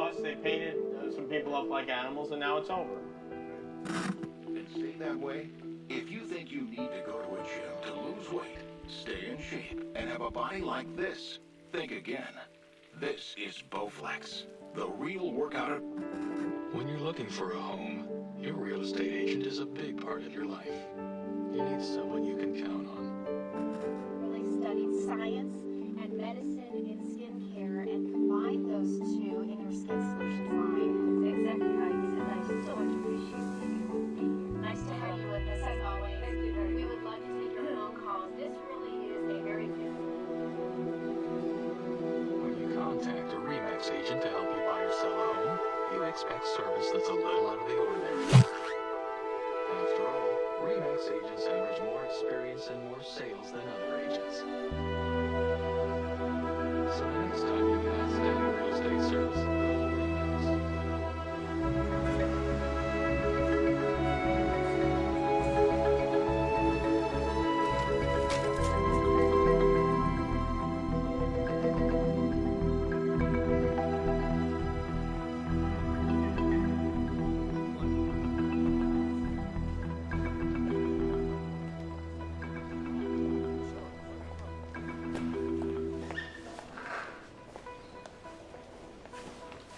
boss. They painted some people up like animals, and now it's over. And stay that way. If you think you need to go to a gym to lose weight, stay in shape, and have a body like this, think again. This is Bowflex, the real workout. When you're looking for a home, your real estate agent is a big part of your life. You need someone you can count on. Really studied science and medicine in skincare and combined those two in your skin solutions line. That's exactly how you said. I so much appreciate you. Nice to have you with us as always. Thank you very much. We would love to take your phone calls. This really is a very good. When you contact a RE/MAX agent to help you buy or sell a home, you expect service that's a little out of the ordinary. After all, RE/MAX agents average more experience and more sales than other agents. So the next time you get outstanding real estate service, call RE/MAX.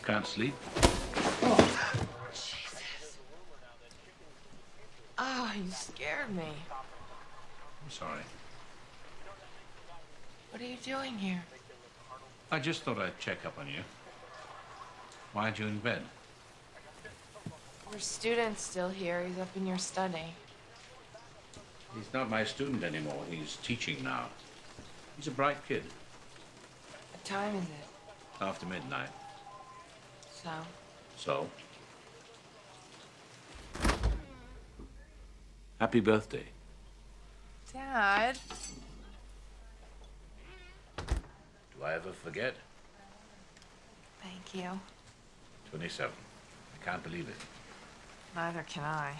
Can't sleep? Jesus. Oh, you scared me. I'm sorry. What are you doing here? I just thought I'd check up on you. Why aren't you in bed? Your student's still here. He's up in your study. He's not my student anymore. He's teaching now. He's a bright kid. What time is it? After midnight. So? So? Happy birthday. Dad? Do I ever forget? Thank you. 27. I can't believe it. Neither can I.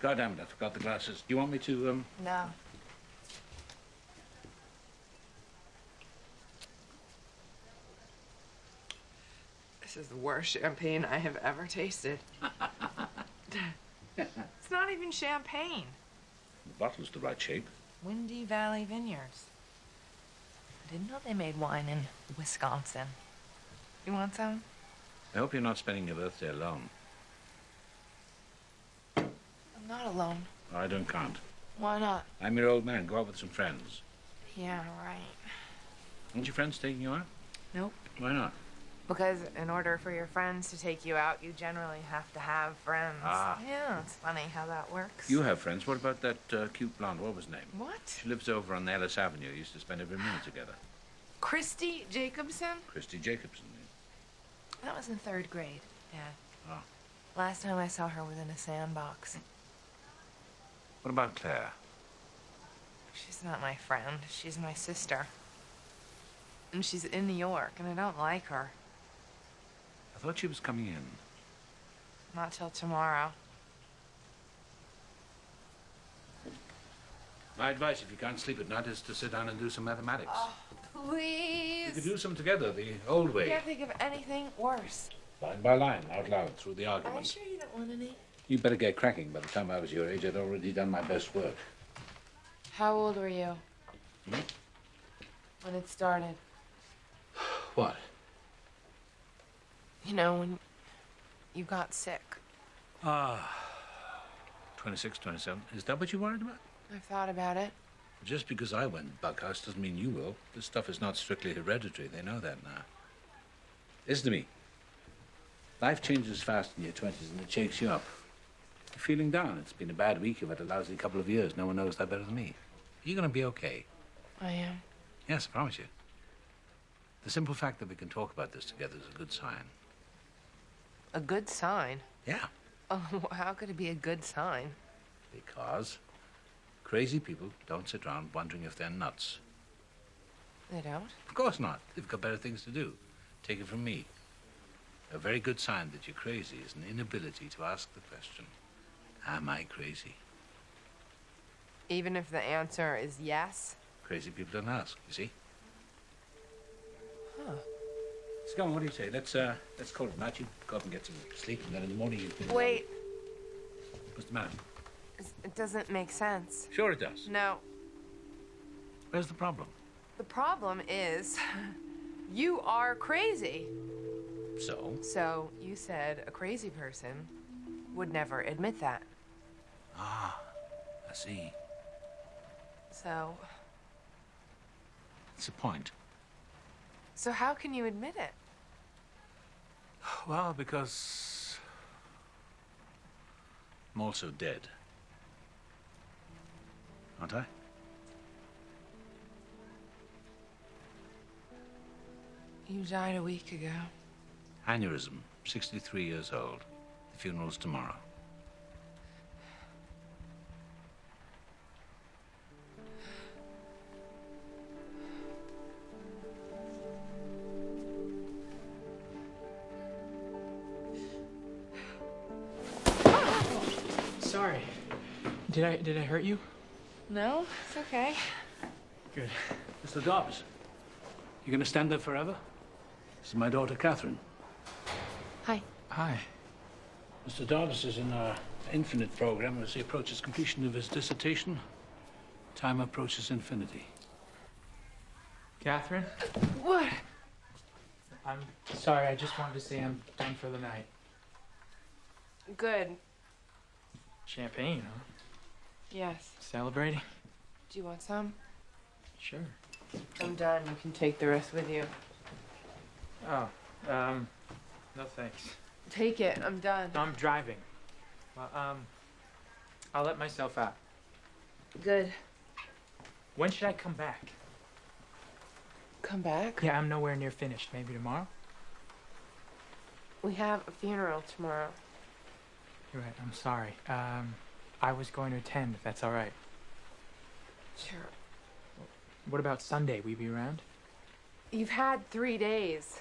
God damn it, I forgot the glasses. Do you want me to, No. This is the worst champagne I have ever tasted. It's not even champagne. The bottle's the right shape. Windy Valley Vineyards. I didn't know they made wine in Wisconsin. You want some? I hope you're not spending your birthday alone. I'm not alone. I can't. Why not? I'm your old man. Go out with some friends. Yeah, right. Aren't your friends taking you out? Nope. Why not? Because in order for your friends to take you out, you generally have to have friends. Ah. Yeah, it's funny how that works. You have friends. What about that cute blonde? What was her name? What? She lives over on Ellis Avenue. Used to spend every minute together. Christy Jacobson? Christy Jacobson. That was in 3rd grade, Dad. Oh. Last time I saw her was in a sandbox. What about Claire? She's not my friend. She's my sister. And she's in New York, and I don't like her. I thought she was coming in. Not till tomorrow. My advice, if you can't sleep at night, is to sit down and do some mathematics. Oh, please. You could do some together, the old I way. can't think of anything worse. Line by line, out loud, through the Are you argument. sure you don't want any? You better get cracking. By the time I was your age, I'd already done my best work. How old were you Hmm? when it started? What? You know, when you got sick. 26, 27. Is that what you're worried about? I've thought about it. Just because I went bughouse doesn't mean you will. This stuff is not strictly hereditary. They know that now. Listen to me. Life changes fast in your 20s and it shakes you up. You're feeling down. It's been a bad week. You've had a lousy couple of years. No one knows that better than me. You're going to be okay. I am. Yes, I promise you. The simple fact that we can talk about this together is a good sign. A good sign? Yeah. Oh, how could it be a good sign? Because crazy people don't sit around wondering if they're nuts. They don't? Of course not. They've got better things to do. Take it from me. A very good sign that you're crazy is an inability to ask the question, am I crazy? Even if the answer is yes? Crazy people don't ask, you see? Huh. So come on, what do you say? Let's call it a night. You go up and get some sleep, and then in the morning you can... Wait, What's the matter? it doesn't make sense. Sure it does. No, Where's the problem? the problem is you are crazy. So? So you said a crazy person would never admit that. I see. So What's the point? how can you admit it? Well, because... I'm also dead. Aren't I? You died a week ago. Aneurysm, 63 years old. The funeral's tomorrow. Sorry. Did I hurt you? No, it's okay. Good. Mr. Dobbs, you gonna stand there forever? This is my daughter, Catherine. Hi. Hi. Mr. Dobbs is in our Infinite program as he approaches completion of his dissertation. Time approaches infinity. Catherine? What? I'm sorry, I just wanted to say I'm done for the night. Good. Champagne, huh? Yes. Celebrating? Do you want some? Sure. I'm done. You can take the rest with you. Oh, no thanks. Take it. I'm done. No, I'm driving. Well, I'll let myself out. Good. When should I come back? Come back? Yeah, I'm nowhere near finished. Maybe tomorrow? We have a funeral tomorrow. You're right, I'm sorry. I was going to attend, if that's all right. Sure. What about Sunday? Will you be around? You've had 3 days.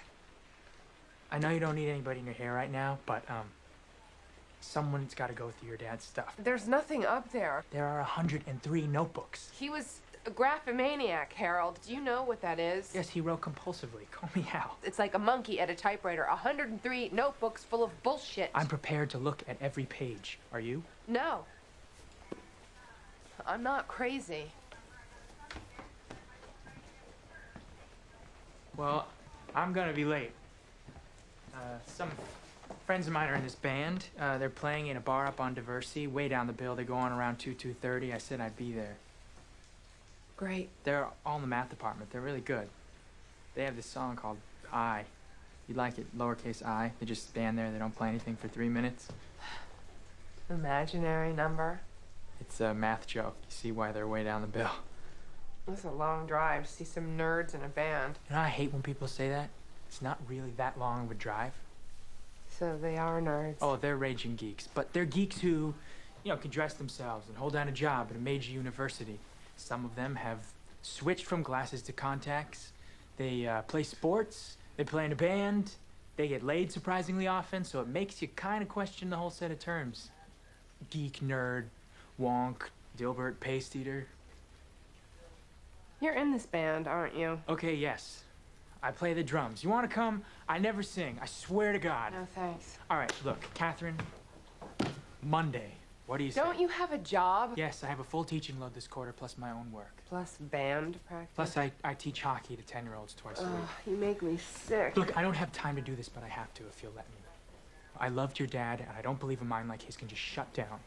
I know you don't need anybody in your hair right now, but, someone's got to go through your dad's stuff. There's nothing up there. There are 103 notebooks. He was a graphomaniac, Harold. Do you know what that is? Yes, he wrote compulsively. Call me Hal. It's like a monkey at a typewriter. 103 notebooks full of bullshit. I'm prepared to look at every page. Are you? No. I'm not crazy. Well, I'm gonna be late. Some friends of mine are in this band. They're playing in a bar up on Diversey, way down the bill. They go on around 2:30. I said I'd be there. Great. They're all in the math department. They're really good. They have this song called I. You'd like it, lowercase I. They just stand there. They don't play anything for 3 minutes. Imaginary number. It's a math joke. You see why they're way down the bill. It's a long drive to see some nerds in a band. You know, I hate when people say that. It's not really that long of a drive. So they are nerds. Oh, they're raging geeks. But they're geeks who, you know, can dress themselves and hold down a job at a major university. Some of them have switched from glasses to contacts. They play sports. They play in a band. They get laid surprisingly often, so it makes you kind of question the whole set of terms. Geek, nerd, wonk, Dilbert, paste eater. You're in this band, aren't you? Okay, yes. I play the drums. You want to come? I never sing. I swear to God. No, thanks. All right, look, Catherine. Monday. What do you say? Don't you have a job? Yes, I have a full teaching load this quarter, plus my own work. Plus band practice? Plus, I teach hockey to 10-year-olds twice a week. You make me sick. Look, I don't have time to do this, but I have to if you'll let me. I loved your dad, and I don't believe a mind like his can just shut down.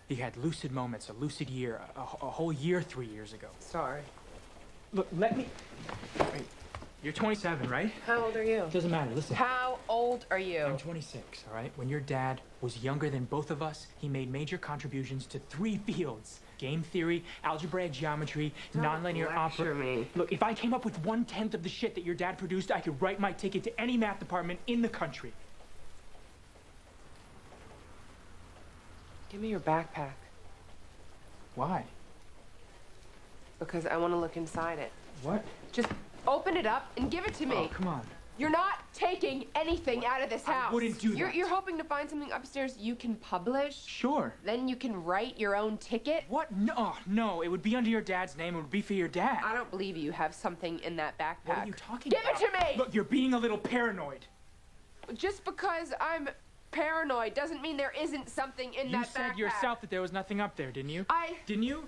He had lucid moments, a lucid year, a whole year 3 years ago. Sorry. Look, let me... Wait, you're 27, right? How old are you? Doesn't matter, listen. How old are you? I'm 26, all right? When your dad was younger than both of us, he made major contributions to 3 fields. Game theory, algebraic geometry, nonlinear lecture me. Look, if I came up with 1/10 of the shit that your dad produced, I could write my ticket to any math department in the country. Give me your backpack. Why? Because I want to look inside it. What? Just open it up and give it to me. Oh, come on. You're not taking anything out of this house. I wouldn't do that. You're hoping to find something upstairs you can publish? Sure. Then you can write your own ticket? What? No, no. It would be under your dad's name. It would be for your dad. I don't believe you have something in that backpack. What are you talking Give about? it to me! Look, you're being a little paranoid. Just because I'm paranoid doesn't mean there isn't something in that backpack. You said yourself that there was nothing up there, didn't you? Didn't you?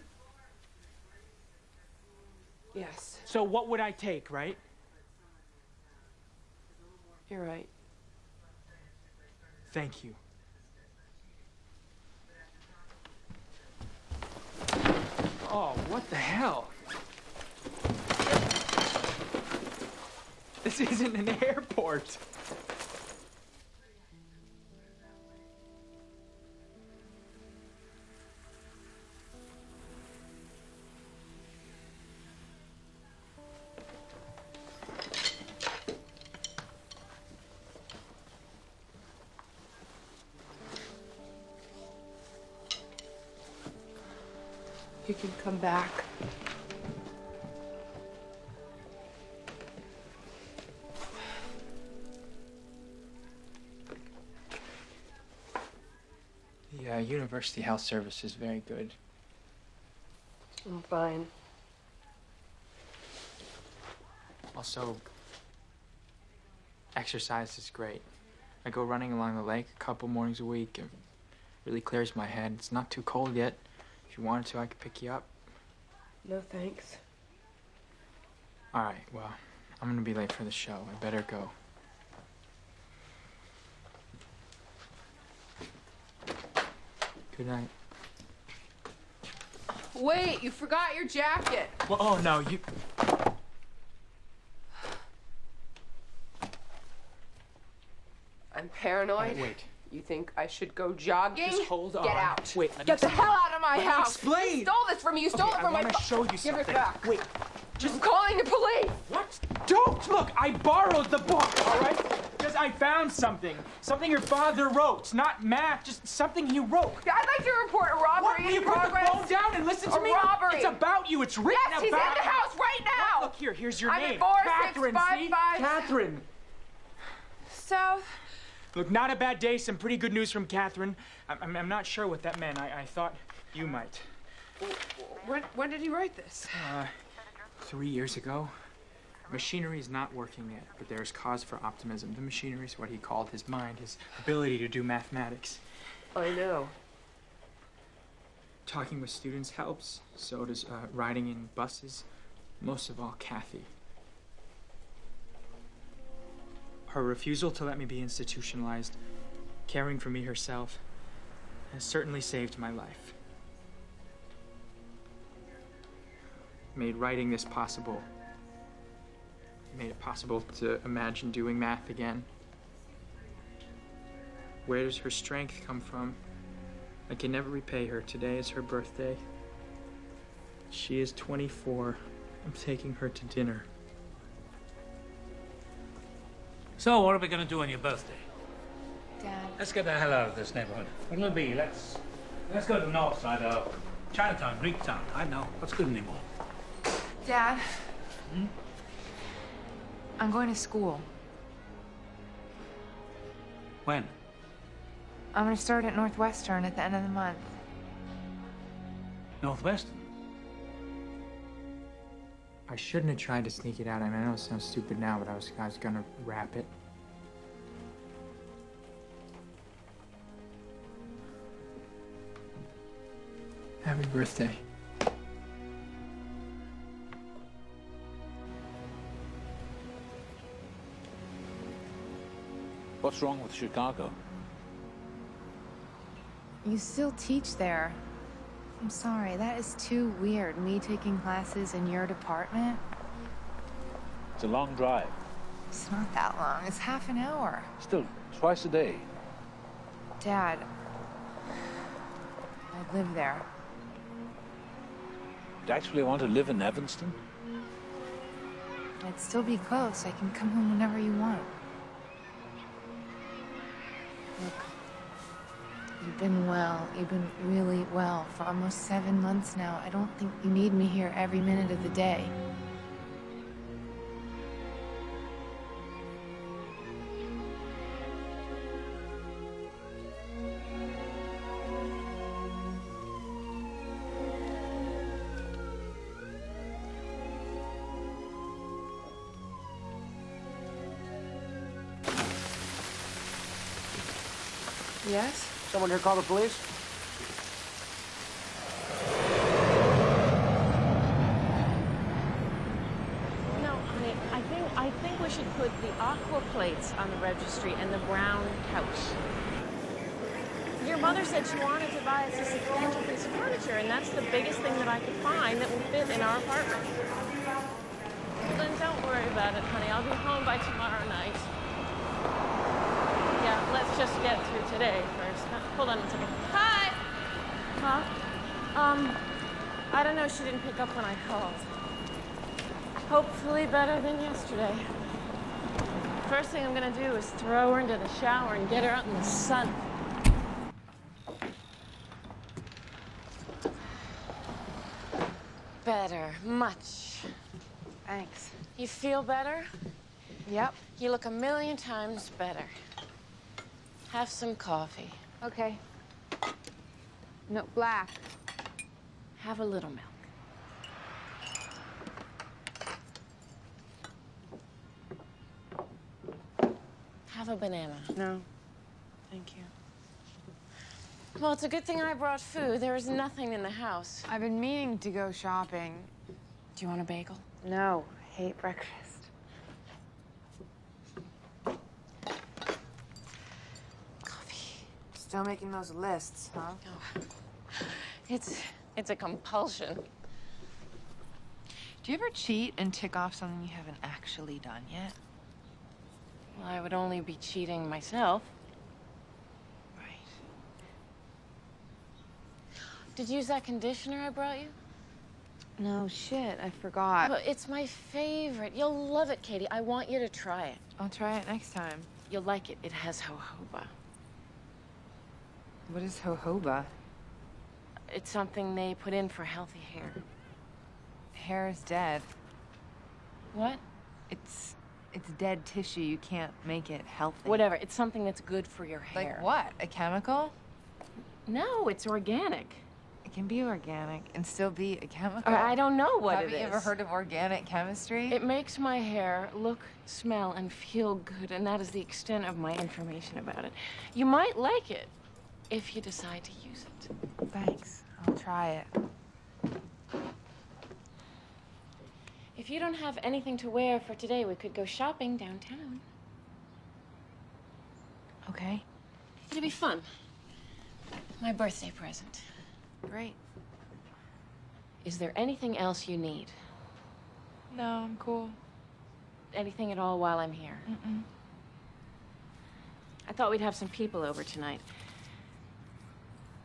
Yes. So what would I take, right? You're right. Thank you. Oh, what the hell? This isn't an airport. You can come back. The University Health Service is very good. I'm fine. Also, exercise is great. I go running along the lake a couple mornings a week. It really clears my head. It's not too cold yet. If you wanted to, I could pick you up. No thanks. All right, well, I'm gonna be late for the show. I better go. Good night. Wait, you forgot your jacket. Well, oh, no, you... I'm paranoid. Wait. You think I should go jogging? Just hold on. Get out. Wait, let me Get the hell out of my Let me house. explain. You stole this from me. You stole it from I my... want to show you Give something. it back. Wait, I'm calling the police. what? Don't! Look, I borrowed the book, all right? Because I found something. Something your father wrote. Not math, just something he wrote. I'd like to report a robbery What? Will you in put the progress. phone down and listen to A me? robbery. It's about you. It's written Yes, about he's in the you. house right now. Look here. Here's your I'm name. at 4655. Catherine. See? Catherine. South. Look, not a bad day. Some pretty good news from Catherine. I'm not sure what that meant. I thought you might. When did he write this? 3 years ago. Machinery is not working yet, but there is cause for optimism. The machinery is what he called his mind, his ability to do mathematics. I know. Talking with students helps. So does riding in buses. Most of all, Kathy. Her refusal to let me be institutionalized, caring for me herself, has certainly saved my life. Made writing this possible. Made it possible to imagine doing math again. Where does her strength come from? I can never repay her. Today is her birthday. She is 24. I'm taking her to dinner. So, what are we going to do on your birthday? Dad. Let's get the hell out of this neighborhood. What'll it be? Let's go to the north side of Chinatown, Greektown. I know. What's good anymore? Dad. I'm going to school. When? I'm going to start at Northwestern at the end of the month. Northwestern? I shouldn't have tried to sneak it out. I mean, I know it sounds stupid now, but I was gonna wrap it. Happy birthday. What's wrong with Chicago? You still teach there. I'm sorry, that is too weird, me taking classes in your department. It's a long drive. It's not that long, it's half an hour. Still, twice a day. Dad, I live there. Do you actually want to live in Evanston? I'd still be close. I can come home whenever you want. Look, you've been well. You've been really well for almost 7 months now. I don't think you need me here every minute of the day. Yes? Someone here call the police? No, honey, I think we should put the aqua plates on the registry and the brown couch. Your mother said she wanted to buy us a substantial piece of furniture, and that's the biggest thing that I could find that will fit in our apartment. Well, then don't worry about it, honey. I'll be home by tomorrow night. Yeah, let's just get through today first. Hold on a second. Hi! Huh? I don't know. She didn't pick up when I called. Hopefully better than yesterday. First thing I'm gonna do is throw her into the shower and get her out in the sun. Better, much. Thanks. You feel better? Yep. You look a million times better. Have some coffee. Okay. No, black. Have a little milk. Have a banana. No. Thank you. Well, it's a good thing I brought food. There is nothing in the house. I've been meaning to go shopping. Do you want a bagel? No, I hate breakfast. Coffee. Still making those lists, huh? Oh. It's a compulsion. Do you ever cheat and tick off something you haven't actually done yet? Well, I would only be cheating myself. Right. Did you use that conditioner I brought you? No, shit, I forgot. Well, it's my favorite. You'll love it, Katie. I want you to try it. I'll try it next time. You'll like it. It has jojoba. What is jojoba? It's something they put in for healthy hair. Hair is dead. What? It's dead tissue. You can't make it healthy. Whatever. It's something that's good for your hair. Like what? A chemical? No, it's organic. It can be organic and still be a chemical. I don't know what Have it is. you ever heard of organic chemistry? It makes my hair look, smell, and feel good, and that is the extent of my information about it. You might like it if you decide to use it. Thanks. I'll try it. If you don't have anything to wear for today, we could go shopping downtown. Okay. It'll be fun. My birthday present. Great. Is there anything else you need? No, I'm cool. Anything at all while I'm here? Mm-mm. I thought we'd have some people over tonight.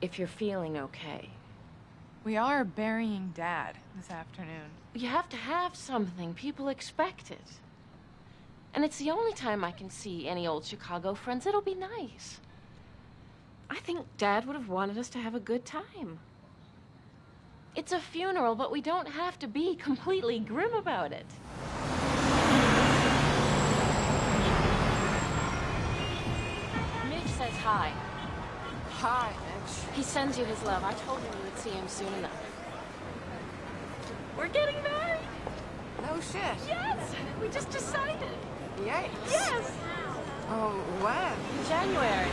If you're feeling okay. We are burying Dad this afternoon. You have to have something. People expect it. And it's the only time I can see any old Chicago friends. It'll be nice. I think Dad would have wanted us to have a good time. It's a funeral, but we don't have to be completely grim about it. Mitch says hi. Hi, Mitch. He sends you his love. I told him we would see him soon enough. We're getting married. No shit. Yes, we just decided. Yikes. Yes. Oh, when? In January.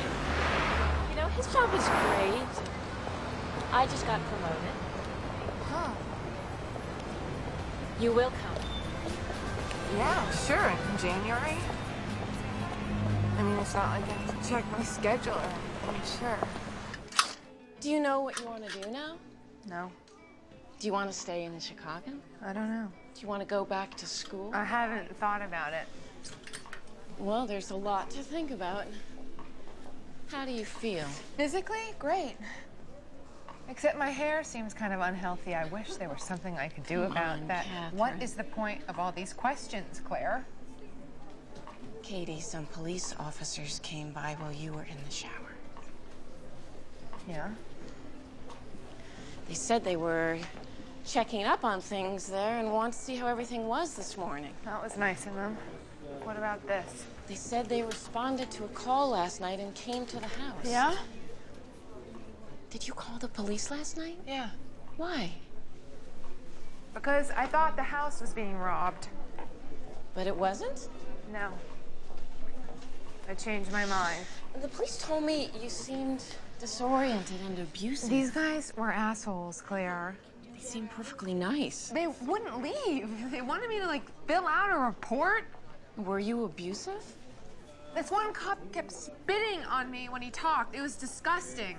You know, his job is great. I just got promoted. Huh. You will come. Yeah, sure. In January. I mean, it's not like I have to check my schedule or anything. Sure. Do you know what you want to do now? No. Do you want to stay in Chicago? I don't know. Do you want to go back to school? I haven't thought about it. Well, there's a lot to think about. How do you feel? Physically, great. Except my hair seems kind of unhealthy. I wish there was something I could do about that. Catherine. What is the point of all these questions, Claire? Katie, some police officers came by while you were in the shower. Yeah? They said they were checking up on things there and wanted to see how everything was this morning. That was nice of them. What about this? They said they responded to a call last night and came to the house. Yeah? Did you call the police last night? Yeah. Why? Because I thought the house was being robbed. But it wasn't? No. I changed my mind. The police told me you seemed disoriented and abusive. These guys were assholes, Claire. They seemed perfectly nice. They wouldn't leave. They wanted me to, like, fill out a report. Were you abusive? This one cop kept spitting on me when he talked. It was disgusting.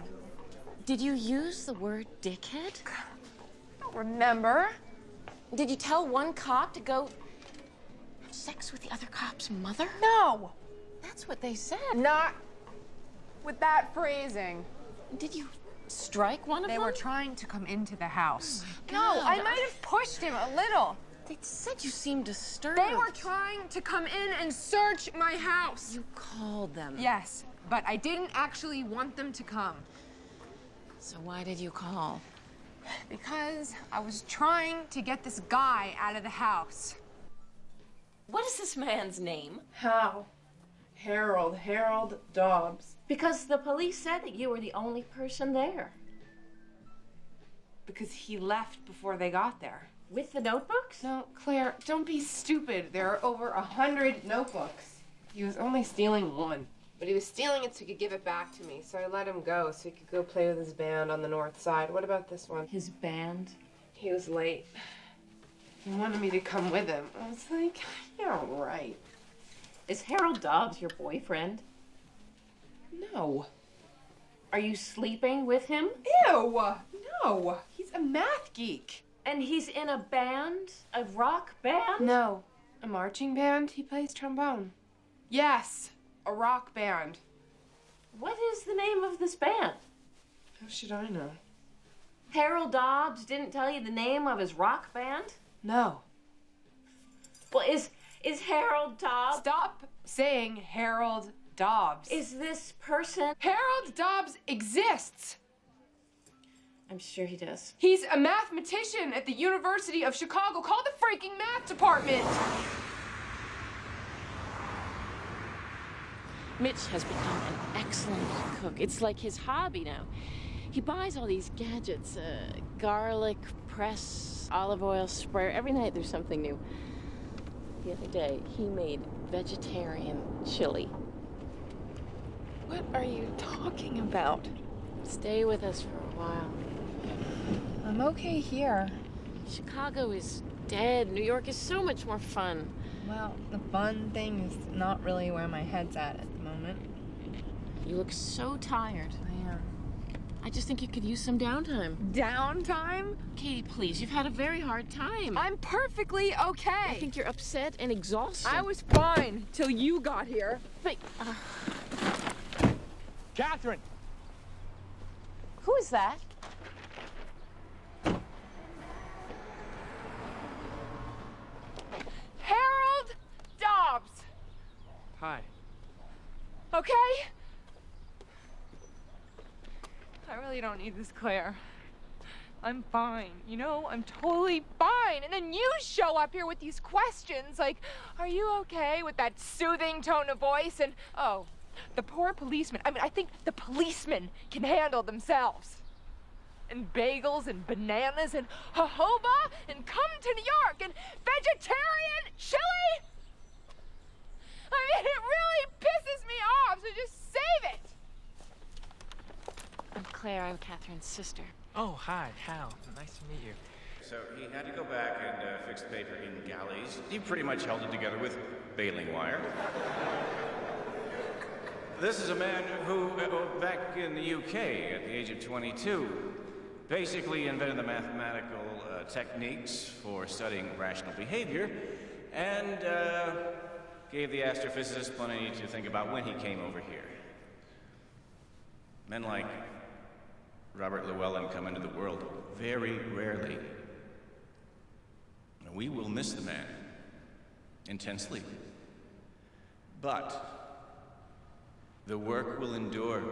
Did you use the word dickhead? I don't remember. Did you tell one cop to go have sex with the other cop's mother? No. That's what they said. Not with that phrasing. Did you strike one of them? They were trying to come into the house. God. No, I might have pushed him a little. They said you seemed disturbed. They were trying to come in and search my house. You called them. Yes, but I didn't actually want them to come. So why did you call? Because I was trying to get this guy out of the house. What is this man's name? How? Harold Dobbs. Because the police said that you were the only person there. Because he left before they got there. With the notebooks? No, Claire, don't be stupid. There are over 100 notebooks. He was only stealing one. But he was stealing it so he could give it back to me. So I let him go so he could go play with his band on the north side. What about this one? His band? He was late. He wanted me to come with him. I was like, yeah, right. Is Harold Dobbs your boyfriend? No. Are you sleeping with him? Ew! No! He's a math geek. And he's in a band? A rock band? No. A marching band? He plays trombone. Yes, a rock band. What is the name of this band? How should I know? Harold Dobbs didn't tell you the name of his rock band? No. Well, is Harold Dobbs... Stop saying Harold Dobbs. Is this person... Harold Dobbs exists. I'm sure he does. He's a mathematician at the University of Chicago. Call the freaking math department. Mitch has become an excellent cook. It's like his hobby now. He buys all these gadgets, garlic press, olive oil sprayer. Every night there's something new. The other day, he made vegetarian chili. What are you talking about? Stay with us for a while. I'm okay here. Chicago is dead. New York is so much more fun. Well, the fun thing is not really where my head's at the moment. You look so tired. I am. I just think you could use some downtime. Downtime? Katie, please, you've had a very hard time. I'm perfectly okay. I think you're upset and exhausted. I was fine till you got here. But, Catherine! who is that? Harold Dobbs. Hi. Okay? I really don't need this, Claire. I'm fine. You know, I'm totally fine. And then you show up here with these questions like, are you okay? With that soothing tone of voice. And, oh, the poor policeman. I mean, I think the policemen can handle themselves. And bagels and bananas and jojoba and come to New York and vegetarian chili. I mean, it really pisses me off, so just save it. I'm Claire. I'm Catherine's sister. Oh, hi, Hal. Nice to meet you. So he had to go back and fix the paper in galleys. He pretty much held it together with baling wire. This is a man who, back in the UK at the age of 22, basically invented the mathematical techniques for studying rational behavior and gave the astrophysicists plenty to think about when he came over here. Men like Robert Llewellyn come into the world very rarely. We will miss the man intensely. But the work will endure.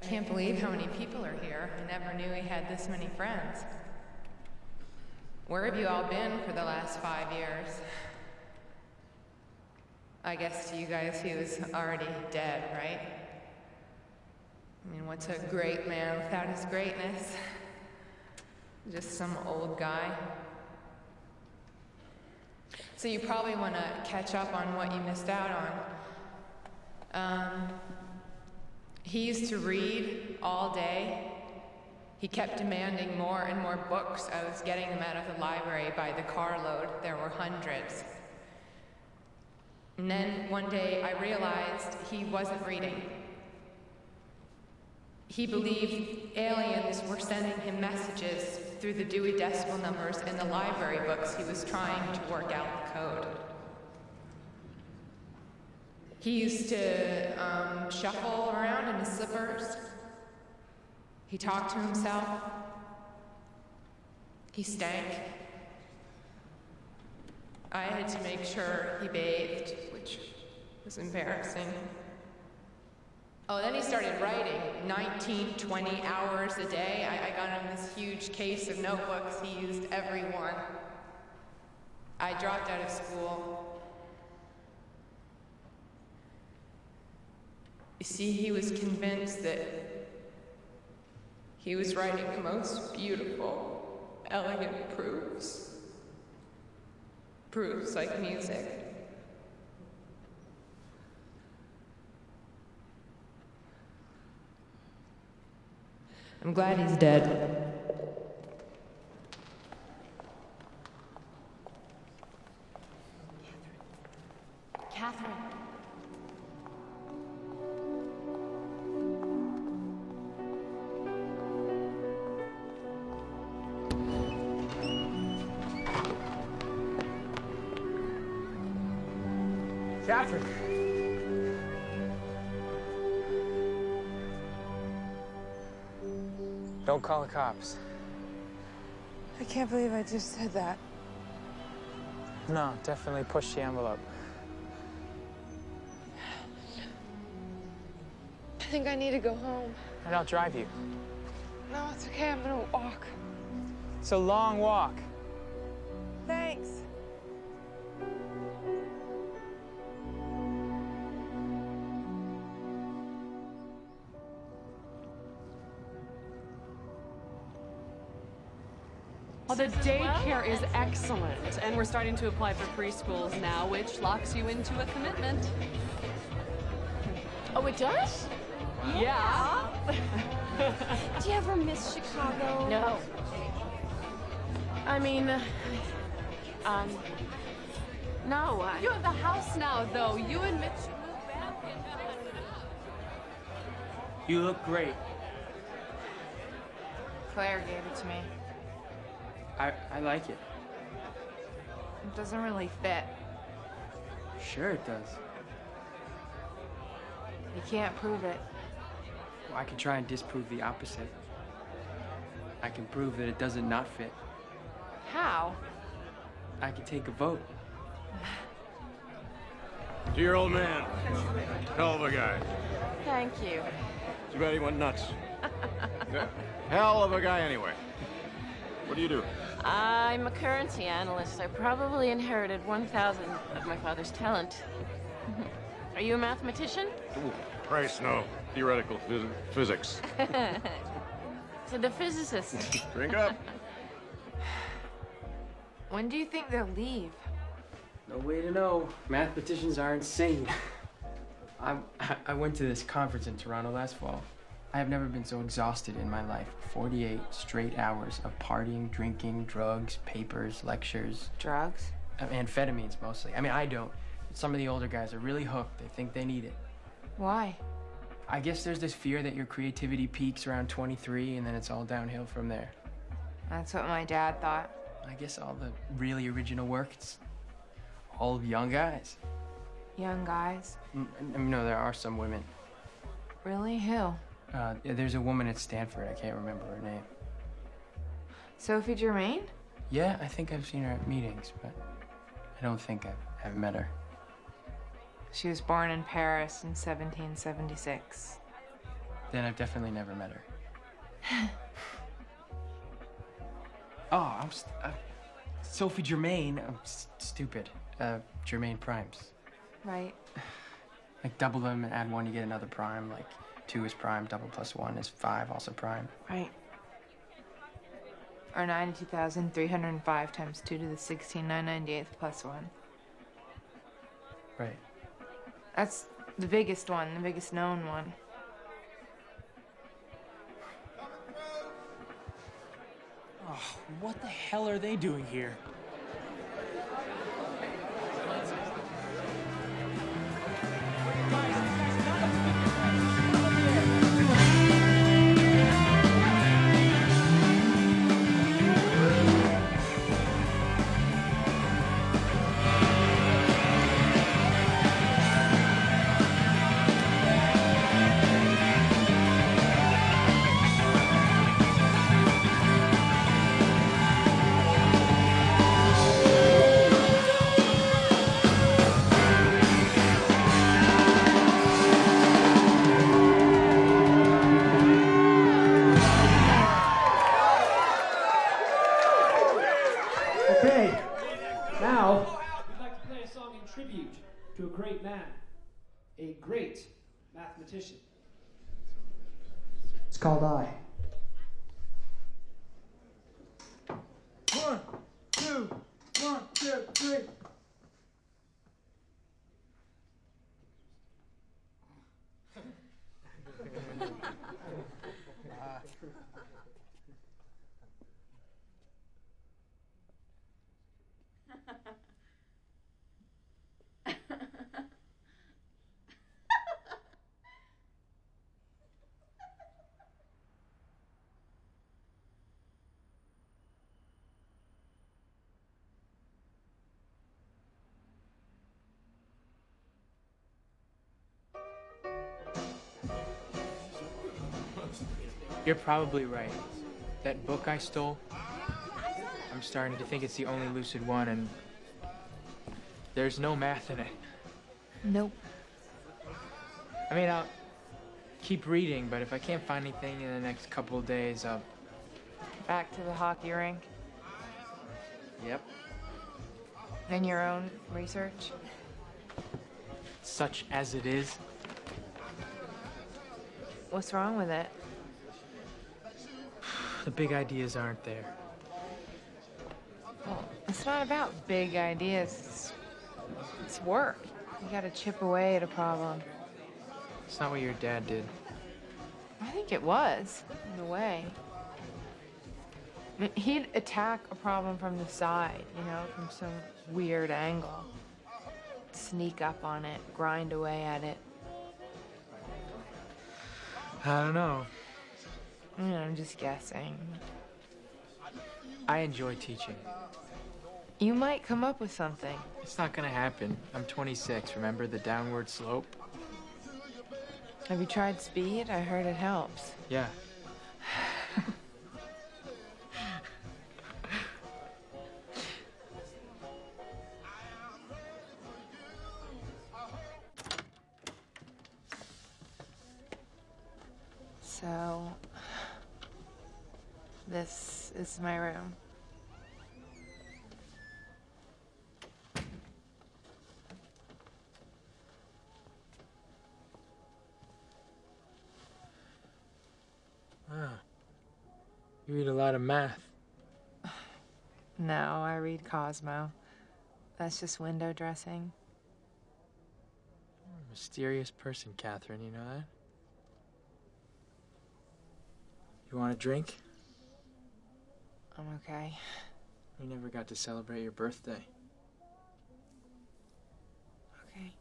I can't believe how many people are here. I never knew he had this many friends. Where have you all been for the last 5 years? I guess to you guys he was already dead, right? I mean, what's a great man without his greatness? Just some old guy. So you probably want to catch up on what you missed out on. He used to read all day. He kept demanding more and more books. I was getting them out of the library by the carload. There were hundreds. And then one day I realized he wasn't reading. He believed aliens were sending him messages through the Dewey Decimal numbers in the library books. He was trying to work out the code. He used to shuffle around in his slippers. He talked to himself. He stank. I had to make sure he bathed, which was embarrassing. Oh, then he started writing 19, 20 hours a day. I got him this huge case of notebooks. He used every one. I dropped out of school. You see, he was convinced that he was writing the most beautiful, elegant proofs. Proofs like music. I'm glad he's dead. Catherine. Catherine. Don't call the cops. I can't believe I just said that. No, definitely push the envelope. I think I need to go home. And I'll drive you. No, it's okay. I'm gonna walk. It's a long walk. Thanks. Well, the daycare is excellent, and we're starting to apply for preschools now, which locks you into a commitment. Oh, it does? Yeah. Do you ever miss Chicago? No. I mean, no. You have the house now, though. You and Mitch moved back in. You look great. Claire gave it to me. I like it. It doesn't really fit. Sure it does. You can't prove it. Well, I can try and disprove the opposite. I can prove that it doesn't not fit. How? I can take a vote. To your old man. Hell of a guy. Thank you. Too bad he went nuts. Yeah. Hell of a guy anyway. What do you do? I'm a currency analyst. I probably inherited 1,000 of my father's talent. Are you a mathematician? Ooh, Christ, no. Theoretical physics. So the physicist. Drink up. When do you think they'll leave? No way to know. Mathematicians are insane. I went to this conference in Toronto last fall. I have never been so exhausted in my life. 48 straight hours of partying, drinking, drugs, papers, lectures. Drugs? Amphetamines, mostly. I mean, I don't. Some of the older guys are really hooked. They think they need it. Why? I guess there's this fear that your creativity peaks around 23 and then it's all downhill from there. That's what my dad thought. I guess all the really original work, it's all young guys. Young guys? No, there are some women. Really? Who? There's a woman at Stanford. I can't remember her name. Sophie Germain? Yeah, I think I've seen her at meetings, but I don't think I've met her. She was born in Paris in 1776. Then I've definitely never met her. Oh, Sophie Germain. I'm stupid. Germain primes. Right. Like double them and add 1, you get another prime. Like 2 is prime, double plus 1 is 5, also prime. Right. Or 92,305 times 2 to the 16,998th plus 1. Right. That's the biggest one, the biggest known one. Oh, what the hell are they doing here? Okay, now we'd like to play a song in tribute to a great man, a great mathematician. It's called I. 1, 2, 1, 2, 3. You're probably right. That book I stole, I'm starting to think it's the only lucid one, and there's no math in it. Nope. I mean, I'll keep reading, but if I can't find anything in the next couple of days, I'll... Back to the hockey rink. Yep. And your own research. Such as it is. What's wrong with it? The big ideas aren't there. Well, it's not about big ideas. It's work. You gotta chip away at a problem. It's not what your dad did. I think it was, in a way. I mean, he'd attack a problem from the side, you know, from some weird angle. Sneak up on it, grind away at it. I don't know. I'm just guessing. I enjoy teaching. You might come up with something. It's not gonna happen. I'm 26, remember the downward slope? Have you tried speed? I heard it helps. Yeah. So, this is my room. Wow. You read a lot of math. No, I read Cosmo. That's just window dressing. You're a mysterious person, Catherine, you know that? You want a drink? I'm okay. We never got to celebrate your birthday. Okay.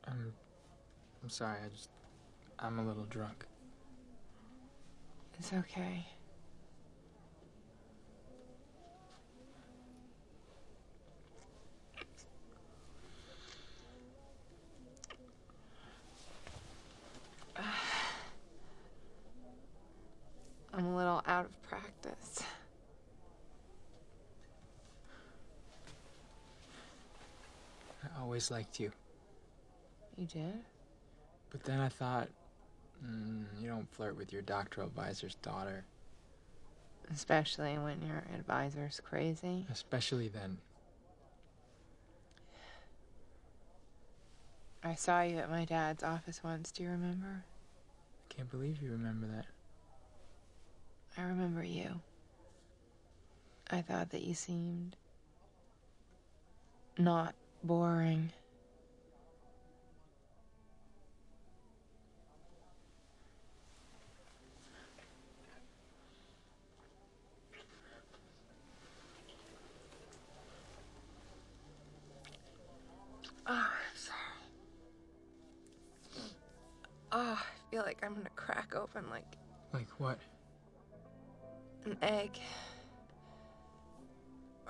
I'm sorry, I'm a little drunk. It's okay. I'm a little out of practice. always liked you. You did? But then I thought, you don't flirt with your doctoral advisor's daughter. Especially when your advisor's crazy. Especially then. I saw you at my dad's office once, do you remember? I can't believe you remember that. I remember you. I thought that you seemed not boring. Oh, I'm sorry. Oh, I feel like I'm gonna crack open like Like what? an egg.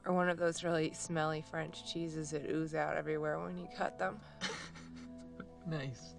Or one of those really smelly French cheeses that ooze out everywhere when you cut them. Nice.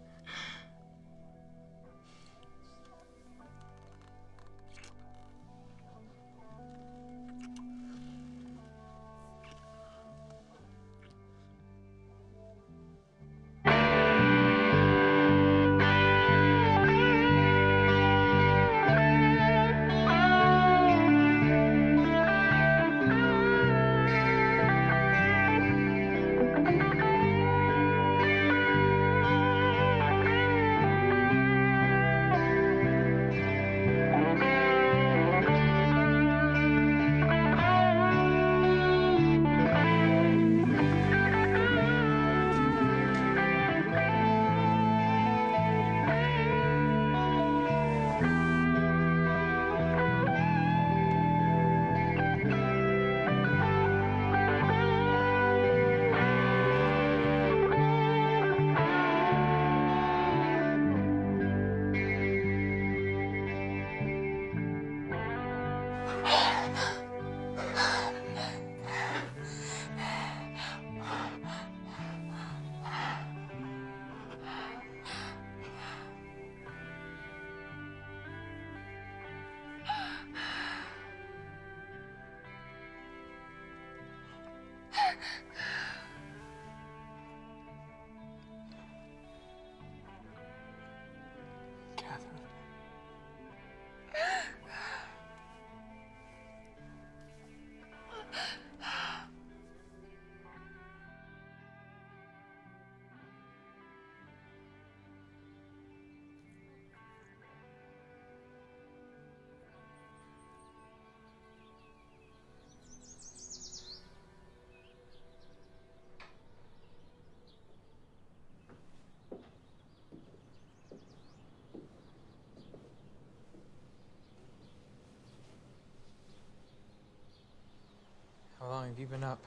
How long have you been up?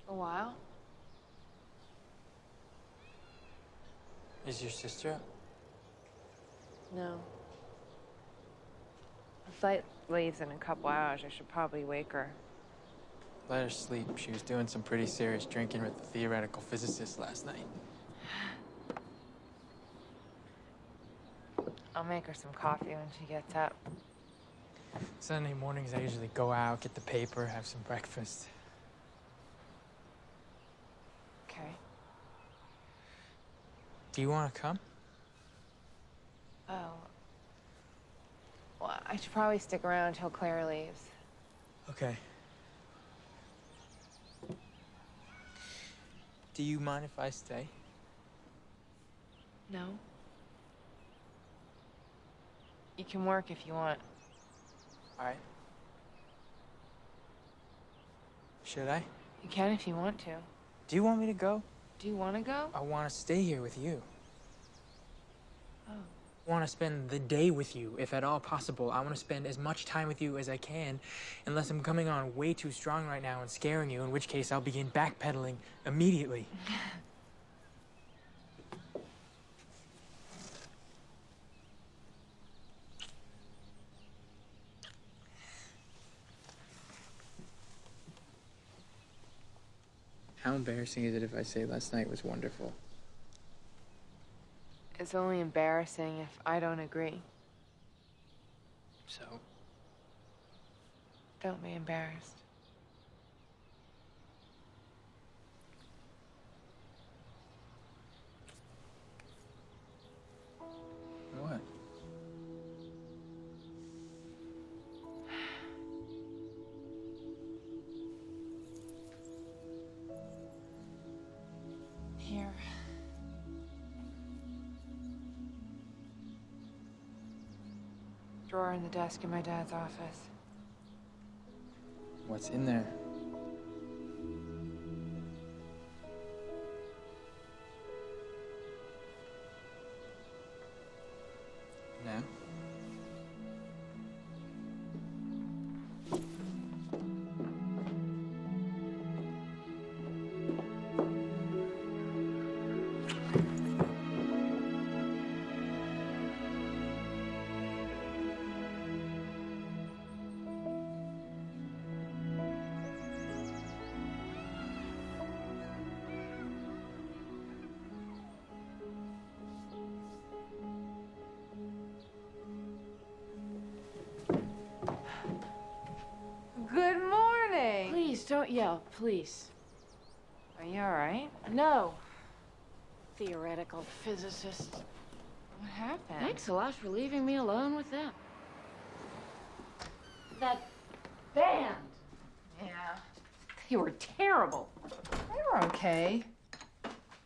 A while? Is your sister up? No. The flight leaves in a couple hours. I should probably wake her. Let her sleep. She was doing some pretty serious drinking with the theoretical physicist last night. I'll make her some coffee when she gets up. Sunday mornings, I usually go out, get the paper, have some breakfast. Okay. Do you want to come? Oh. Well, I should probably stick around until Claire leaves. Okay. Do you mind if I stay? No. You can work if you want. All right. Should I? You can if you want to. Do you want me to go? Do you want to go? I want to stay here with you. Oh. I want to spend the day with you, if at all possible. I want to spend as much time with you as I can, unless I'm coming on way too strong right now and scaring you, in which case I'll begin backpedaling immediately. How embarrassing is it if I say last night was wonderful? It's only embarrassing if I don't agree. So? Don't be embarrassed. drawer in the desk in my dad's office. What's in there? Now? Good morning. Please, don't yell, please. Are you all right? No. Theoretical physicist. What happened? Thanks a lot for leaving me alone with them. That band. Yeah. They were terrible. They were okay.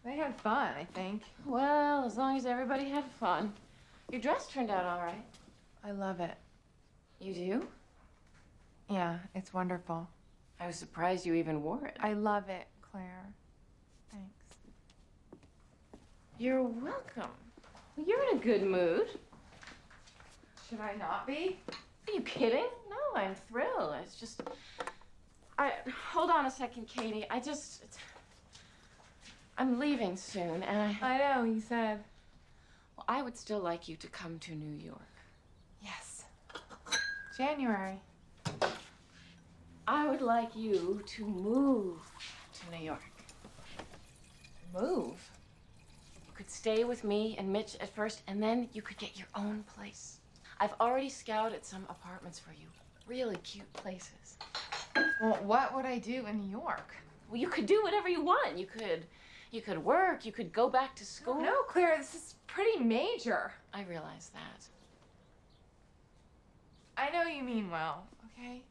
They had fun, I think. Well, as long as everybody had fun. Your dress turned out all right. I love it. You do? Yeah, it's wonderful. I was surprised you even wore it. I love it, Claire. Thanks. You're welcome. Well, you're in a good mood. Should I not be? Are you kidding? No, I'm thrilled. It's just... Hold on a second, Katie. I'm leaving soon, and I know, you said. Well, I would still like you to come to New York. Yes. January. I would like you to move to New York. Move? You could stay with me and Mitch at first, and then you could get your own place. I've already scouted some apartments for you. Really cute places. Well, what would I do in New York? Well, you could do whatever you want. You could work, you could go back to school. No, Claire, this is pretty major. I realize that. I know you mean well, okay?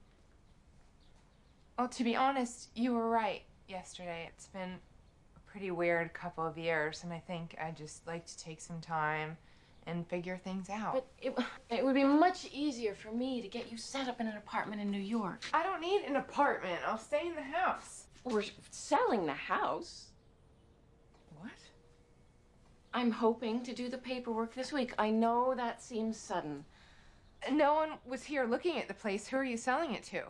Well, to be honest, you were right yesterday. It's been a pretty weird couple of years, and I think I'd just like to take some time and figure things out. But it would be much easier for me to get you set up in an apartment in New York. I don't need an apartment. I'll stay in the house. We're selling the house. What? I'm hoping to do the paperwork this week. I know that seems sudden. No one was here looking at the place. Who are you selling it to?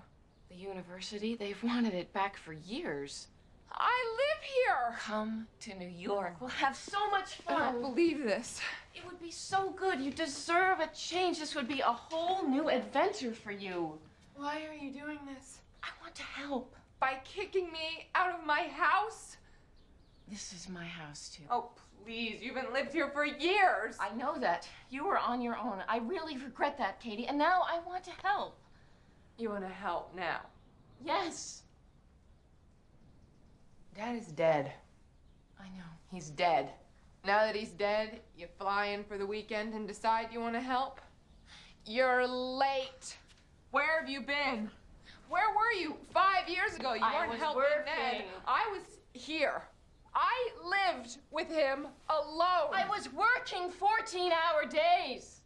The university, they've wanted it back for years. I live here! Come to New York. We'll have so much I fun. don't believe this. It would be so good. You deserve a change. This would be a whole new adventure for you. Why are you doing this? I want to help. By kicking me out of my house? This is my house, too. Oh, please. You haven't lived here for years. I know that. You were on your own. I really regret that, Katie. And now I want to help. You want to help now? Yes. Dad is dead. I know. He's dead. Now that he's dead, you fly in for the weekend and decide you want to help? You're late. Where have you been? Where were you 5 years ago? You weren't helping Ned. I was here. I lived with him alone. I was working 14-hour days.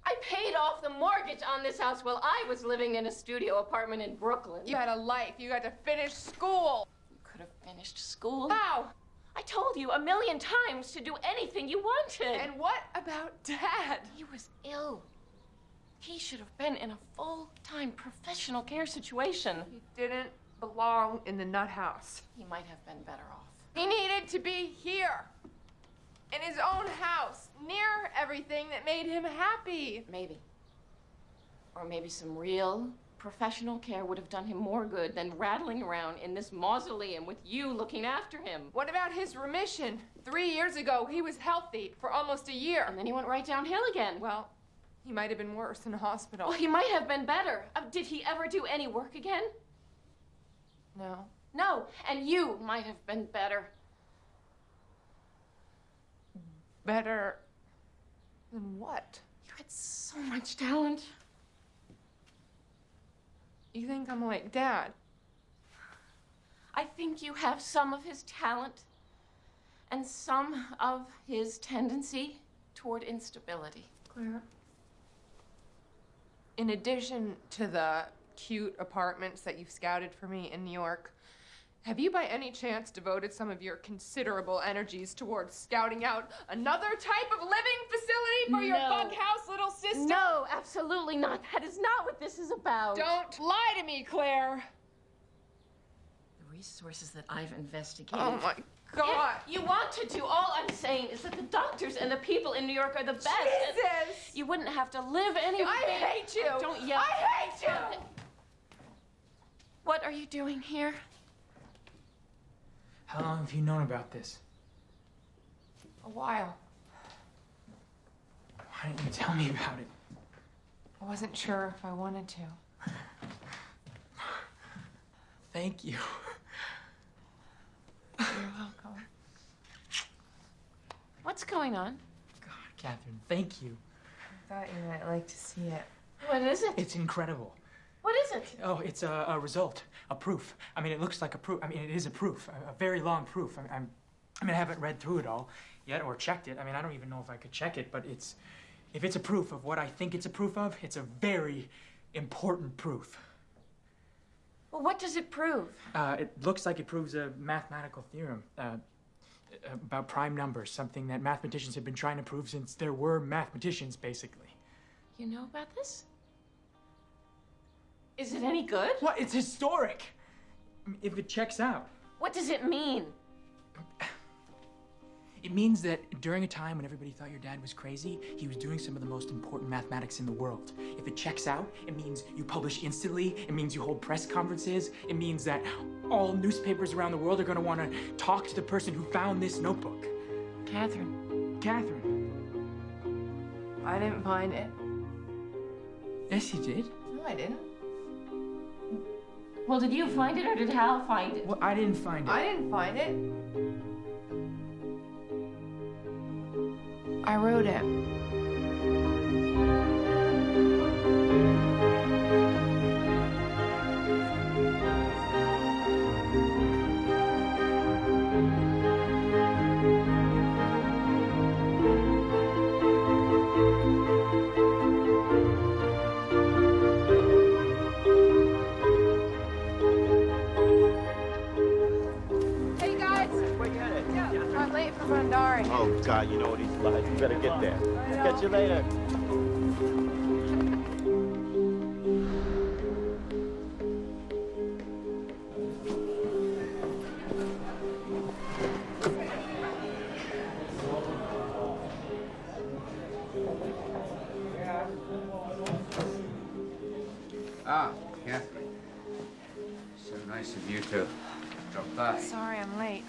I paid off the mortgage on this house while I was living in a studio apartment in Brooklyn. You had a life. You got to finish school. You could have finished school. How? I told you 1,000,000 times to do anything you wanted. And what about Dad? He was ill. He should have been in a full-time professional care situation. He didn't belong in the nut house. He might have been better off. He needed to be here. In his own house, near everything that made him happy. Maybe. Or maybe some real professional care would have done him more good than rattling around in this mausoleum with you looking after him. What about his remission? 3 years ago, he was healthy for almost a year. And then he went right downhill again. Well, he might have been worse in the hospital. Well, he might have been better. Did he ever do any work again? No. No, and you might have been better. Better than what? You had so much talent. You think I'm like Dad? I think you have some of his talent and some of his tendency toward instability. Claire, In addition to the cute apartments that you've scouted for me in New York, have you by any chance devoted some of your considerable energies towards scouting out another type of living facility for your bughouse little sister? No, absolutely not. That is not what this is about. Don't lie to me, Claire. The resources that I've investigated. Oh my God. You want to do. All I'm saying is that the doctors and the people in New York are the best. Jesus! You wouldn't have to live anywhere. I hate you. Don't yell. I hate you. What are you doing here? How long have you known about this? A while. Why didn't you tell me about it? I wasn't sure if I wanted to. Thank you. You're welcome. What's going on? Catherine, thank you. I thought you might like to see it. What is it? It's incredible. What is it? Oh, it's a result, a proof. I mean, it looks like a proof. I mean, it is a proof, a very long proof. I mean, I haven't read through it all yet or checked it. I mean, I don't even know if I could check it, but if it's a proof of what I think it's a proof of, it's a very important proof. Well, what does it prove? It looks like it proves a mathematical theorem about prime numbers, something that mathematicians have been trying to prove since there were mathematicians, basically. You know about this? Is it any good? What? It's historic! I mean, if it checks out. What does it mean? It means that during a time when everybody thought your dad was crazy, he was doing some of the most important mathematics in the world. If it checks out, it means you publish instantly, it means you hold press conferences, it means that all newspapers around the world are gonna wanna talk to the person who found this notebook. Catherine. Catherine. I didn't find it. Yes, you did. No, I didn't. Well, did you find it or did Hal find it? Well, I didn't find it. I didn't find it. I wrote it. Hey guys! Where you headed? I'm late for Bandari. Oh, God, you know what he's like. You better get there. Catch you later. Ah, Catherine. So nice of you to drop by. Sorry I'm late.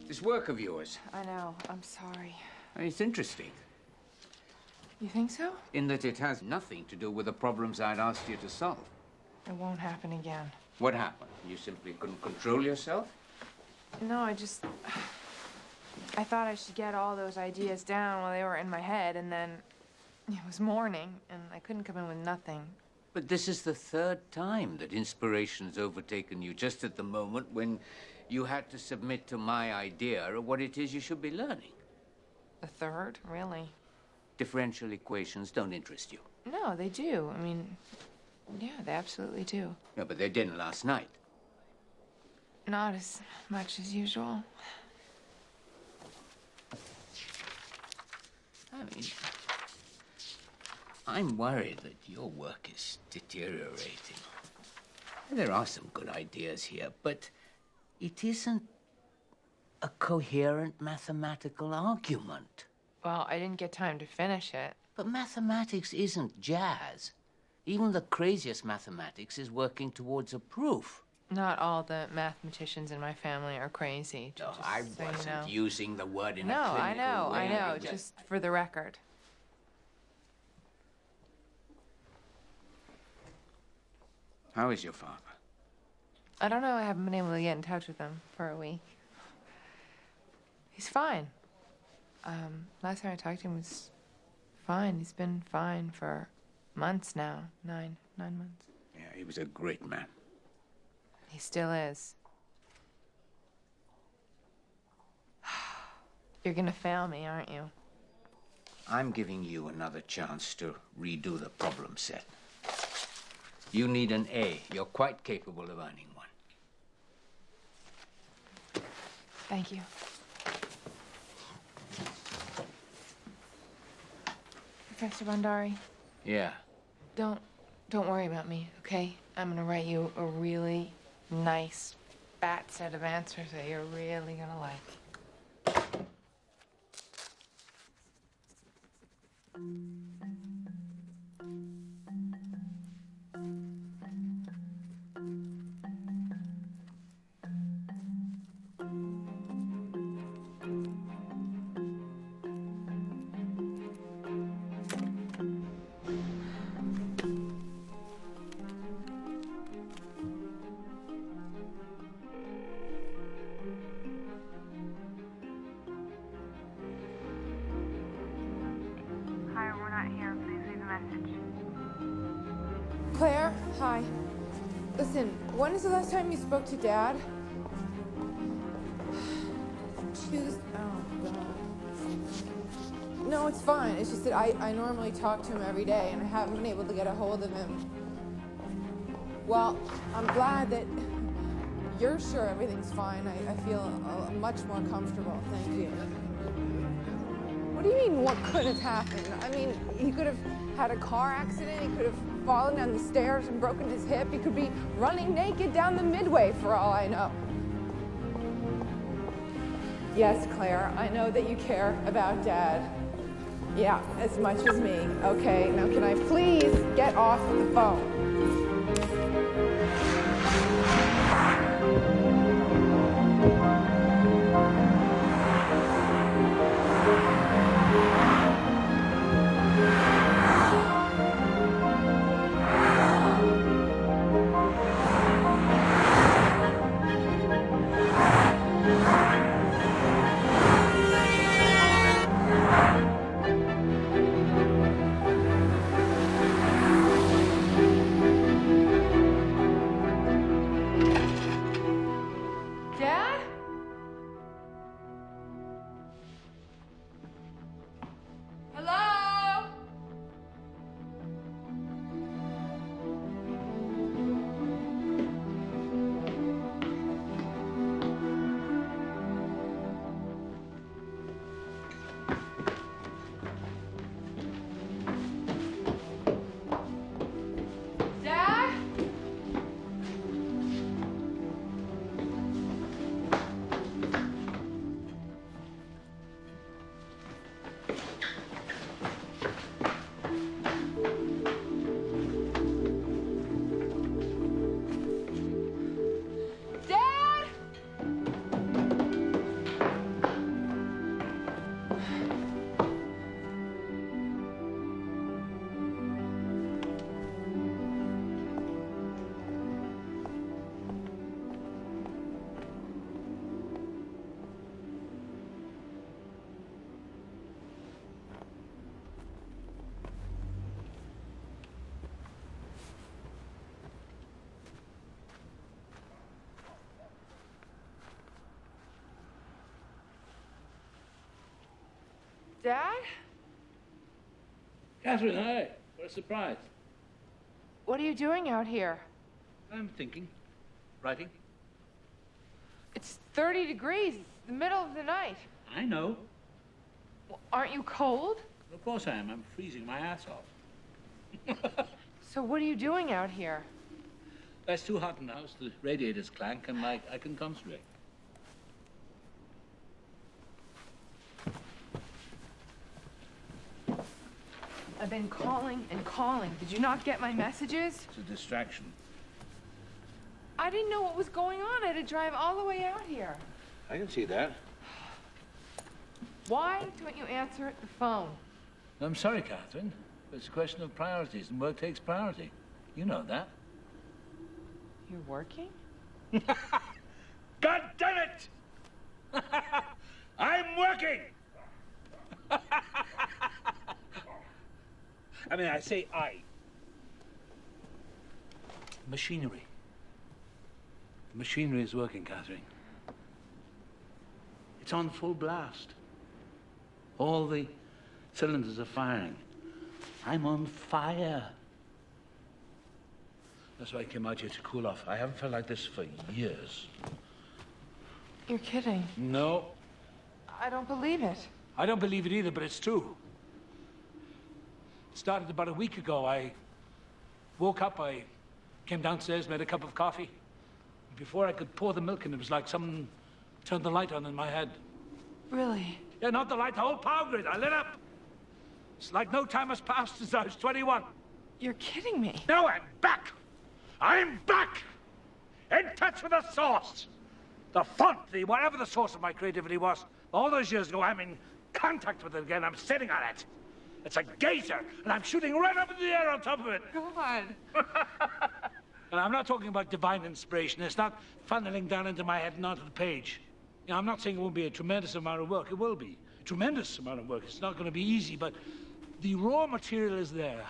This work of yours, I know. I'm sorry. it's interesting You think so? in that it has nothing to do with the problems I'd asked you to solve. It won't happen again. What happened? You simply couldn't control yourself? No, I thought I should get all those ideas down while they were in my head, and then it was morning, and I couldn't come in with nothing. But this is the third time that inspiration's overtaken you, just at the moment when you had to submit to my idea of what it is you should be learning. The third? Really? Differential equations don't interest you. No, they do. I mean, yeah, they absolutely do. No, but they didn't last night. Not as much as usual. I mean, I'm worried that your work is deteriorating. There are some good ideas here, but it isn't a coherent mathematical argument. Well, I didn't get time to finish it. But mathematics isn't jazz. Even the craziest mathematics is working towards a proof. Not all the mathematicians in my family are crazy. No, just I so you wasn't know. using the word in No, a clinical I way. know. Just for the record. How is your father? I don't know. I haven't been able to get in touch with him for a week. He's fine. Last time I talked to him was fine. He's been fine for months now. Nine months. Yeah, he was a great man. He still is. You're gonna fail me, aren't you? I'm giving you another chance to redo the problem set. You need an A. You're quite capable of earning one. Thank you. Professor Bhandari, Yeah. don't worry about me, okay? I'm gonna write you a really nice, fat set of answers that you're really gonna like. Hi, we're not here. Please leave a message. Claire, hi. Listen, when is the last time you spoke to Dad? Tuesday. Oh, God. No, it's fine. It's just that I normally talk to him every day, and I haven't been able to get a hold of him. Well, I'm glad that you're sure everything's fine. I feel much more comfortable. Thank you. What do you mean, what could have happened? I mean, he could have had a car accident. He could have fallen down the stairs and broken his hip. He could be running naked down the Midway, for all I know. Yes, Claire, I know that you care about Dad. Yeah, as much as me. Okay, now can I please get off the phone? Dad? Hello? Dad? Dad? Dad? Catherine, hi. What a surprise. What are you doing out here? I'm thinking. Writing. It's 30 degrees. It's the middle of the night. I know. Well, aren't you cold? Of course I am. I'm freezing my ass off. So what are you doing out here? It's too hot in the house. The radiators clank and I can concentrate. I've been calling and calling. Did you not get my messages? It's a distraction. I didn't know what was going on. I had to drive all the way out here. I can see that. Why don't you answer the phone? I'm sorry, Catherine. It's a question of priorities, and work takes priority. You know that. You're working? God damn it! I'm working! I mean, I say I. Machinery. The machinery is working, Catherine. It's on full blast. All the Cylinders are firing. I'm on fire. That's why I came out here to cool off. I haven't felt like this for years. You're kidding. No, I don't believe it. I don't believe it either, but it's true. It started about a week ago. I woke up, I came downstairs, made a cup of coffee. Before I could pour the milk in, it was like someone turned the light on in my head. Really? Yeah, not the light, the whole power grid. I lit up. It's like no time has passed since I was 21. You're kidding me. Now I'm back. I'm back. In touch with the source. The font, the whatever the source of my creativity was. All those years ago, I'm in contact with it again. I'm sitting on it. It's a gazer, and I'm shooting right up in the air on top of it. God. And I'm not talking about divine inspiration. It's not funneling down into my head and onto the page. You know, I'm not saying it won't be a tremendous amount of work. It will be. A tremendous amount of work. It's not going to be easy, but the raw material is there.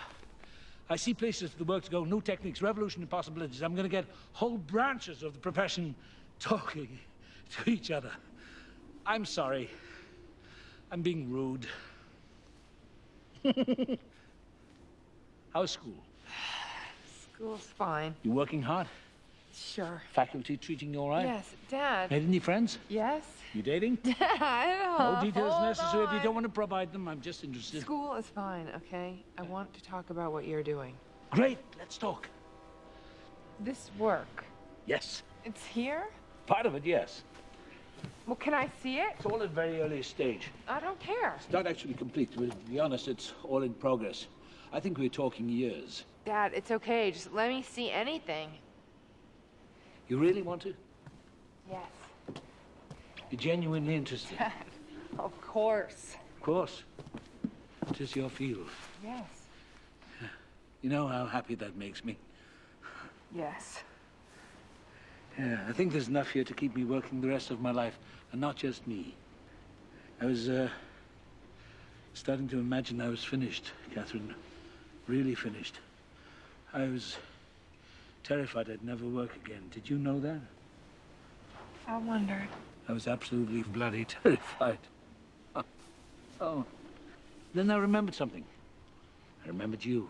I see places for the work to go, new techniques, revolutionary possibilities. I'm going to get whole branches of the profession talking to each other. I'm sorry. I'm being rude. How's school? School's fine. You working hard? Sure. Faculty treating you all right? Yes, Dad. Made any friends? Yes. You dating? Dad, No details hold necessary if you on. don't want to provide them. I'm just interested. School is fine, okay? I want to talk about what you're doing. Great, let's talk. This work. Yes. It's here? Part of it, yes. Well, can I see it? It's all at very early stage. I don't care. It's not actually complete. To be honest, it's all in progress. I think we're talking years. Dad, it's okay. Just let me see anything. You really want to? Yes. You're genuinely interested? Dad, of course. Of course. It is your field. Yes. You know how happy that makes me? Yes. Yeah, I think there's enough here to keep me working the rest of my life, and not just me. I was, starting to imagine I was finished, Catherine. Really finished. I was terrified I'd never work again. Did you know that? I wondered. I was absolutely bloody terrified. Oh. Then I remembered something. I remembered you.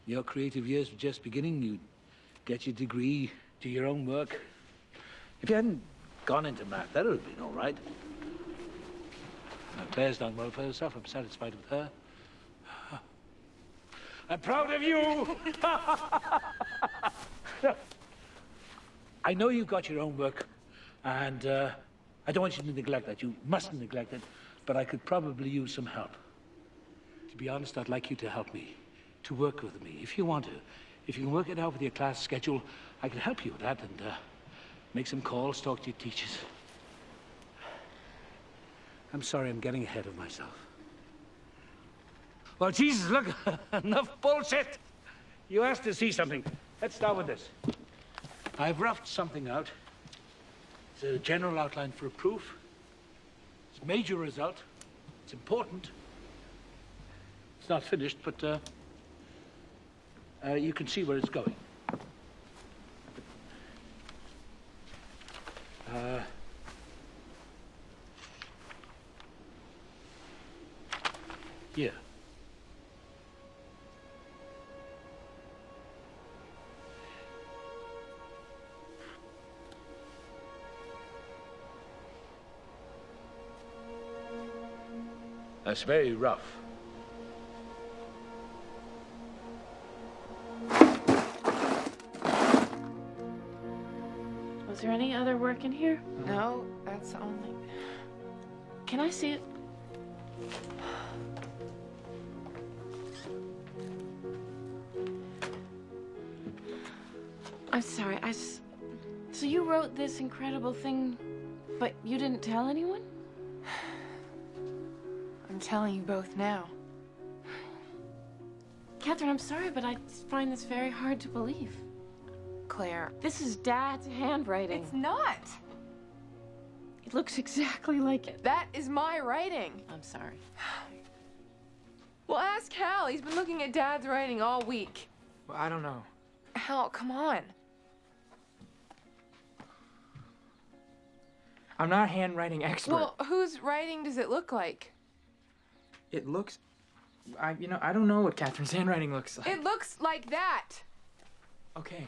Your creative years were just beginning. You'd get your degree, do your own work. If you hadn't gone into math, that would have been all right. Claire's done well for herself. I'm satisfied with her. I'm proud of you! I know you've got your own work, and I don't want you to neglect that. You mustn't neglect it, but I could probably use some help. To be honest, I'd like you to help me, to work with me, if you want to. If you can work it out with your class schedule, I can help you with that and make some calls, talk to your teachers. I'm sorry, I'm getting ahead of myself. Well, Jesus, look, enough bullshit. You asked to see something. Let's start with this. I've roughed something out. It's a general outline for a proof. It's a major result. It's important. It's not finished, but you can see where it's going. Here. That's very rough. Was there any other work in here? No, that's only... Can I see it? I'm sorry, So you wrote this incredible thing, but you didn't tell anyone? I'm telling you both now. Catherine, I'm sorry, but I find this very hard to believe. Claire. This is Dad's handwriting. It's not. It looks exactly like it. That is my writing. I'm sorry. Well, ask Hal. He's been looking at Dad's writing all week. Well, I don't know. Hal, come on. I'm not a handwriting expert. Well, whose writing does it look like? It looks... I don't know what Catherine's handwriting looks like. It looks like that. Okay.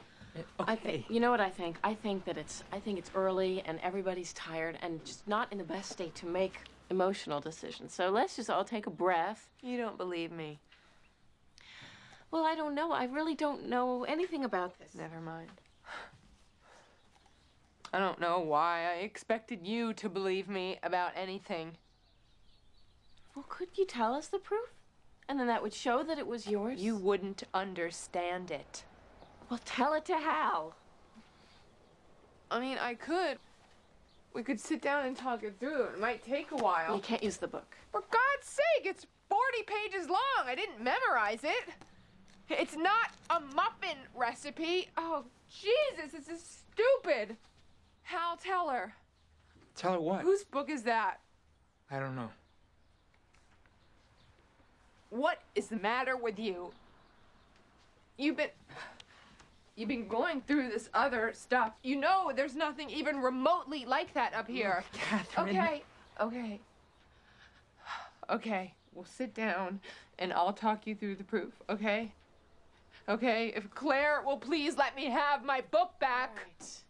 I think, you know what I think? I think it's early and everybody's tired and just not in the best state to make emotional decisions. So let's just all take a breath. You don't believe me. Well, I don't know. I really don't know anything about this. Never mind. I don't know why I expected you to believe me about anything. Well, could you tell us the proof? And then that would show that it was yours? You wouldn't understand it. Well, tell it to Hal. I mean, I could. We could sit down and talk it through. It might take a while. You can't use the book. For God's sake, it's 40 pages long. I didn't memorize it. It's not a muffin recipe. Oh, Jesus, this is stupid. Hal, tell her. Tell her what? Whose book is that? I don't know. What is the matter with you? You've been going through this other stuff. You know there's nothing even remotely like that up here. Look, Catherine. Okay, we'll sit down and I'll talk you through the proof, okay? Okay, if Claire will please let me have my book back. Right.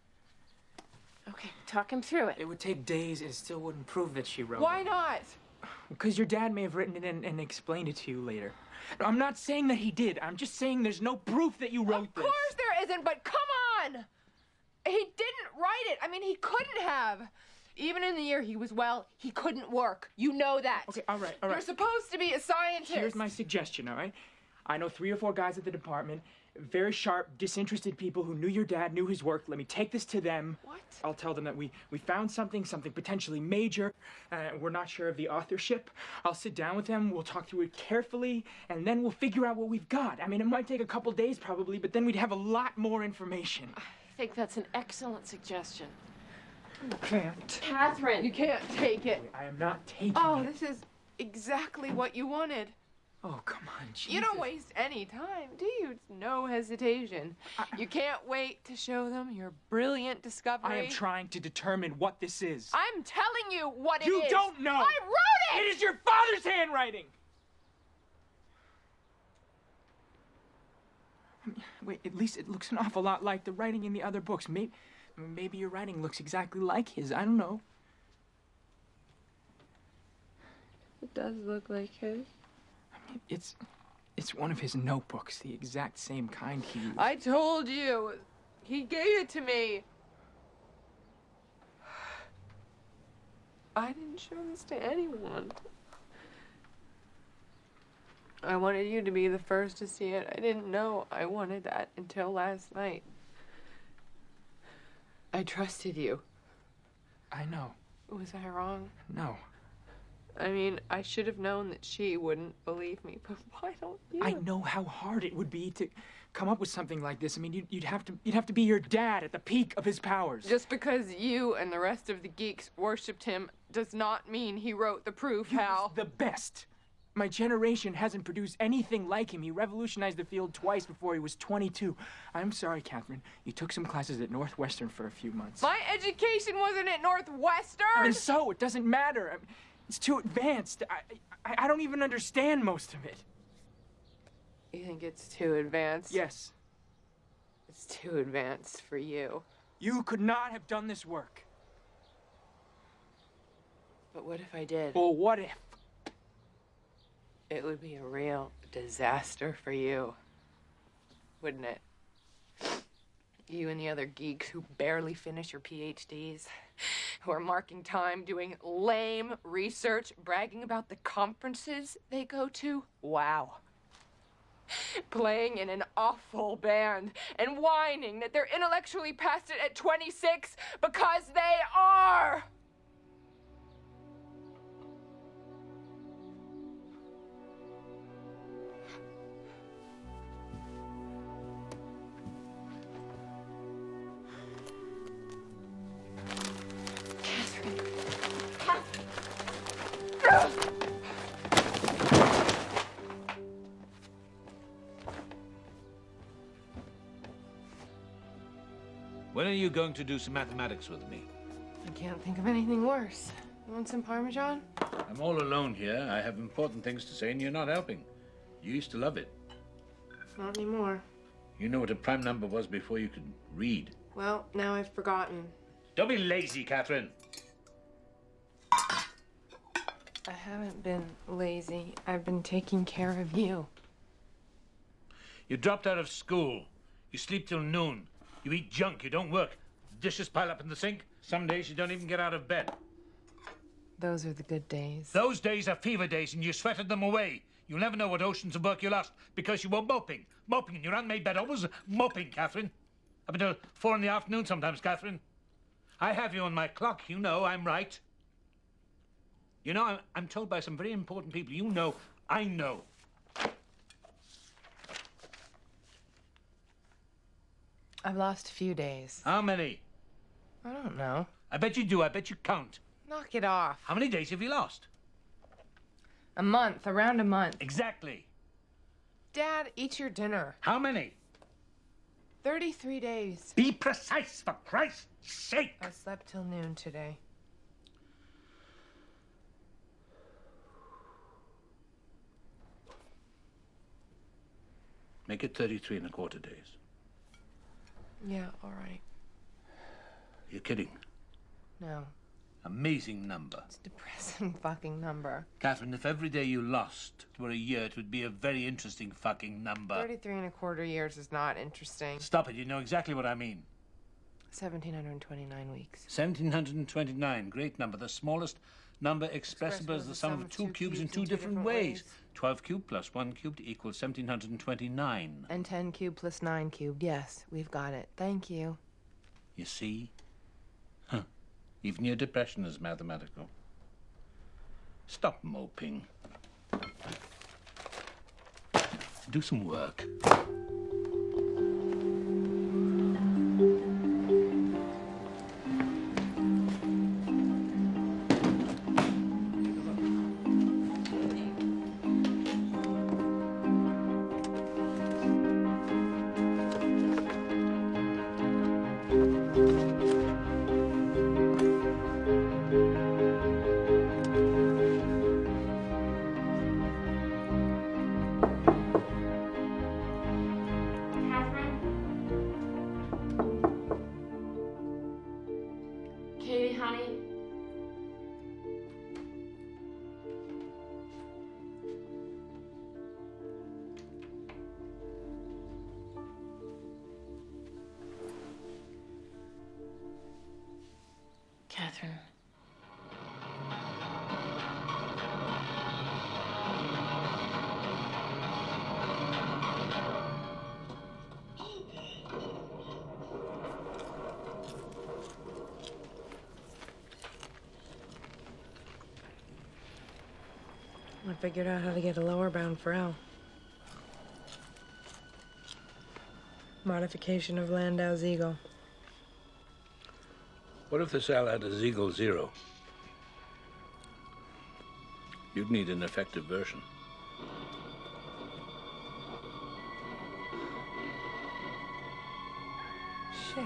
Okay, talk him through it. It would take days and it still wouldn't prove that she wrote Why it. not? Because your dad may have written it and explained it to you later. I'm not saying that he did. I'm just saying there's no proof that you wrote this. Of course there isn't, but come on! He didn't write it. I mean, he couldn't have. Even in the year he was well, he couldn't work. You know that. Okay, all right. You're supposed to be a scientist. Here's my suggestion, all right? I know 3 or 4 guys at the department, very sharp, disinterested people who knew your dad, knew his work. Let me take this to them. What? I'll tell them that we found something potentially major. We're not sure of the authorship. I'll sit down with them, we'll talk through it carefully, and then we'll figure out what we've got. I mean, it might take a couple days probably, but then we'd have a lot more information. I think that's an excellent suggestion. You can't. Catherine! You can't take it. I am not taking it. Oh, this is exactly what you wanted. Oh, come on, Jesus. You don't waste any time, do you? It's no hesitation. You can't wait to show them your brilliant discovery. I am trying to determine what this is. I'm telling you what it is. You don't know. I wrote it! It is your father's handwriting! Wait, at least it looks an awful lot like the writing in the other books. Maybe your writing looks exactly like his. I don't know. It does look like his. It's one of his notebooks, the exact same kind he used. I told you. He gave it to me. I didn't show this to anyone. I wanted you to be the first to see it. I didn't know I wanted that until last night. I trusted you. I know. Was I wrong? No. I mean, I should have known that she wouldn't believe me, but why don't you? I know how hard it would be to come up with something like this. I mean, you'd have to be your dad at the peak of his powers. Just because you and the rest of the geeks worshipped him does not mean he wrote the proof, Hal. The best. My generation hasn't produced anything like him. He revolutionized the field twice before he was 22. I'm sorry, Catherine. You took some classes at Northwestern for a few months. My education wasn't at Northwestern! And so, it doesn't matter. I mean, it's too advanced. I don't even understand most of it. You think it's too advanced? Yes. It's too advanced for you. You could not have done this work. But what if I did? Well, what if? It would be a real disaster for you, wouldn't it? You and the other geeks who barely finish your PhDs, who are marking time doing lame research, bragging about the conferences they go to. Wow. Playing in an awful band and whining that they're intellectually past it at 26 because they are. When are you going to do some mathematics with me? I can't think of anything worse. You want some Parmesan? I'm all alone here. I have important things to say, and you're not helping. You used to love it. Not anymore. You know what a prime number was before you could read. Well, now I've forgotten. Don't be lazy, Catherine. I haven't been lazy. I've been taking care of you. You dropped out of school. You sleep till noon. You eat junk. You don't work. The dishes pile up in the sink. Some days you don't even get out of bed. Those are the good days. Those days are fever days, and you sweated them away. You'll never know what oceans of work you lost because you were moping. Moping in your unmade bed. Always moping, Catherine. Up until 4 in the afternoon sometimes, Catherine. I have you on my clock. You know I'm right. You know, I'm told by some very important people. You know, I know. I've lost a few days. How many? I don't know. I bet you do. I bet you count. Knock it off. How many days have you lost? A month. Around a month. Exactly. Dad, eat your dinner. How many? 33 days. Be precise, for Christ's sake. I slept till noon today. Make it 33 and a quarter days. Yeah, all right. You're kidding. No. Amazing number. It's a depressing fucking number. Catherine, if every day you lost were a year, it would be a very interesting fucking number. 33 and a quarter years is not interesting. Stop it. You know exactly what I mean. 1,729 weeks. 1,729. Great number. The smallest number expressible as the sum of two cubes in two different ways. 12 cubed plus 1 cubed equals 1,729. And 10 cubed plus 9 cubed. Yes, we've got it. Thank you. You see? Huh. Even your depression is mathematical. Stop moping. Do some work. Katie, honey. Catherine. I figured out how to get a lower bound for L. Modification of Landau's eagle. What if this L had a Ziegel 0? You'd need an effective version. Shit.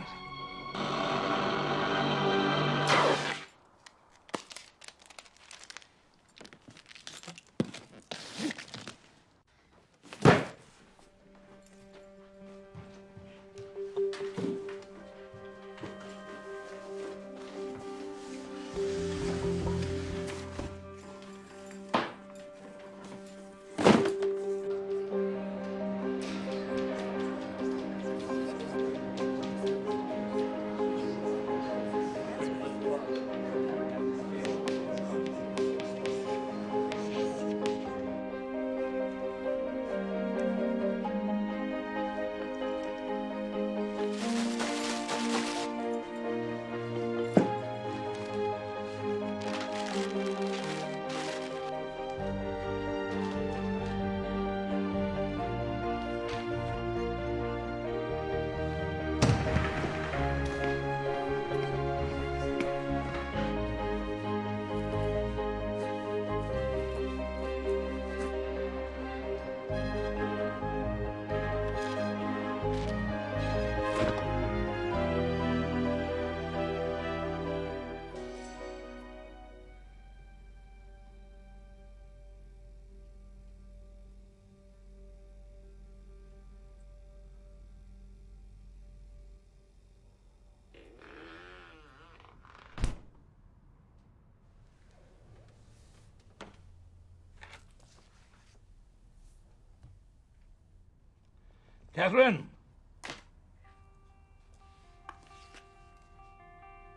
Catherine!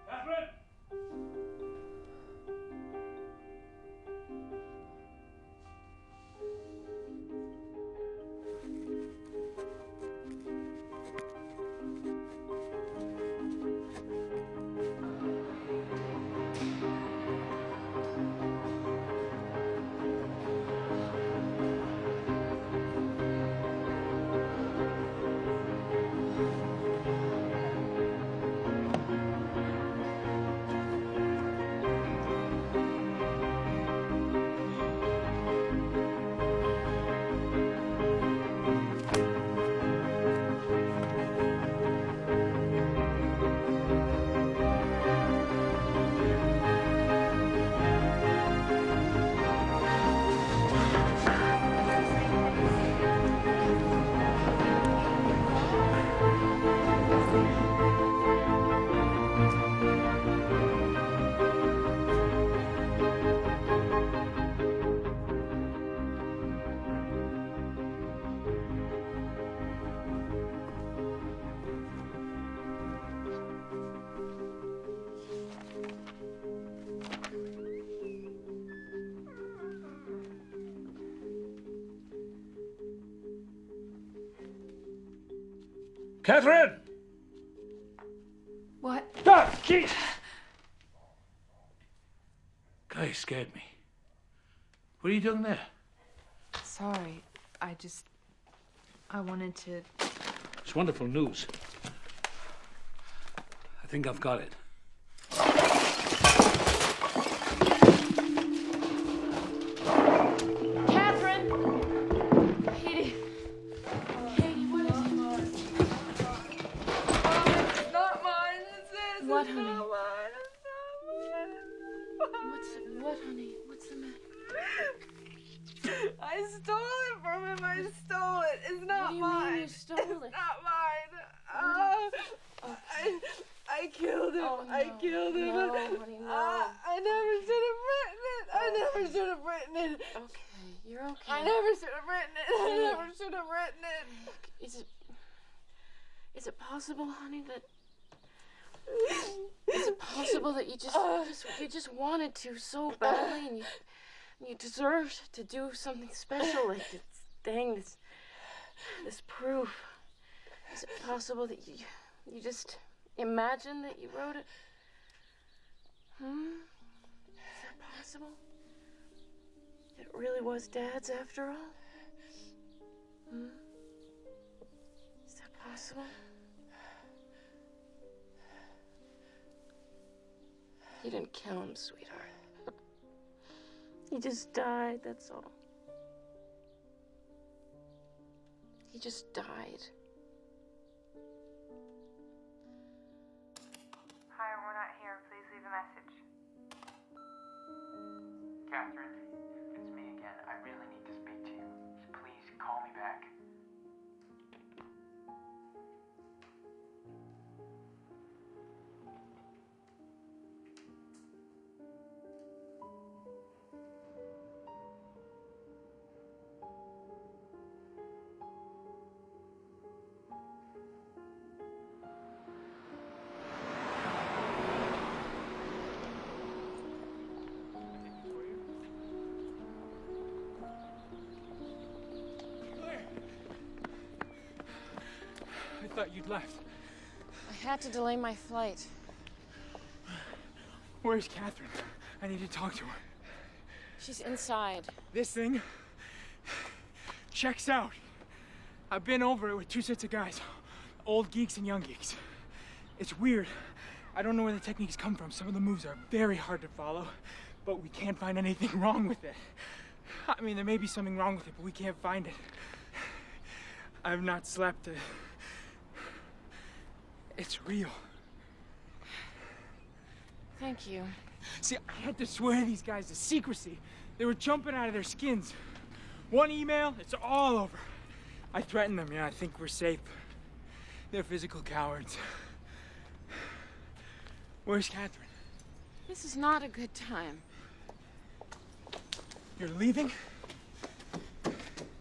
Catherine! Catherine! What? Ah, jeez! Guy scared me. What are you doing there? Sorry, I wanted to... It's wonderful news. I think I've got it. Catherine! Katie. Katie, what is it? It's not mine, it's What, it's honey? not mine, it's not mine. What, honey? What's the matter? I stole it from him, I stole it. It's not What do you mine. mean you stole It's it? not mine. I killed him. Oh, I no. killed him. No, honey, no. I never should have written it. I never should have written it. Okay, you're okay. I never should have written it. I never should have written it. Is it possible, honey, that... Is it possible that you just wanted to so badly and you deserved to do something special like this thing, this proof? Is it possible that you just imagined that you wrote it? Is that possible? That it really was Dad's after all? Is that possible? You didn't kill him, sweetheart. He just died, that's all. He just died. Hi, we're not here. Please leave a message. Catherine, it's me again. I really need to speak to you. Please call me back. I thought you'd left. I had to delay my flight. Where's Catherine? I need to talk to her. She's inside. This thing checks out. I've been over it with two sets of guys, old geeks and young geeks. It's weird. I don't know where the techniques come from. Some of the moves are very hard to follow, but we can't find anything wrong with it. I mean, there may be something wrong with it, but we can't find it. I've not slept. It's real. Thank you. See, I had to swear these guys to secrecy. They were jumping out of their skins. One email, it's all over. I threatened them, I think we're safe. They're physical cowards. Where's Catherine? This is not a good time. You're leaving?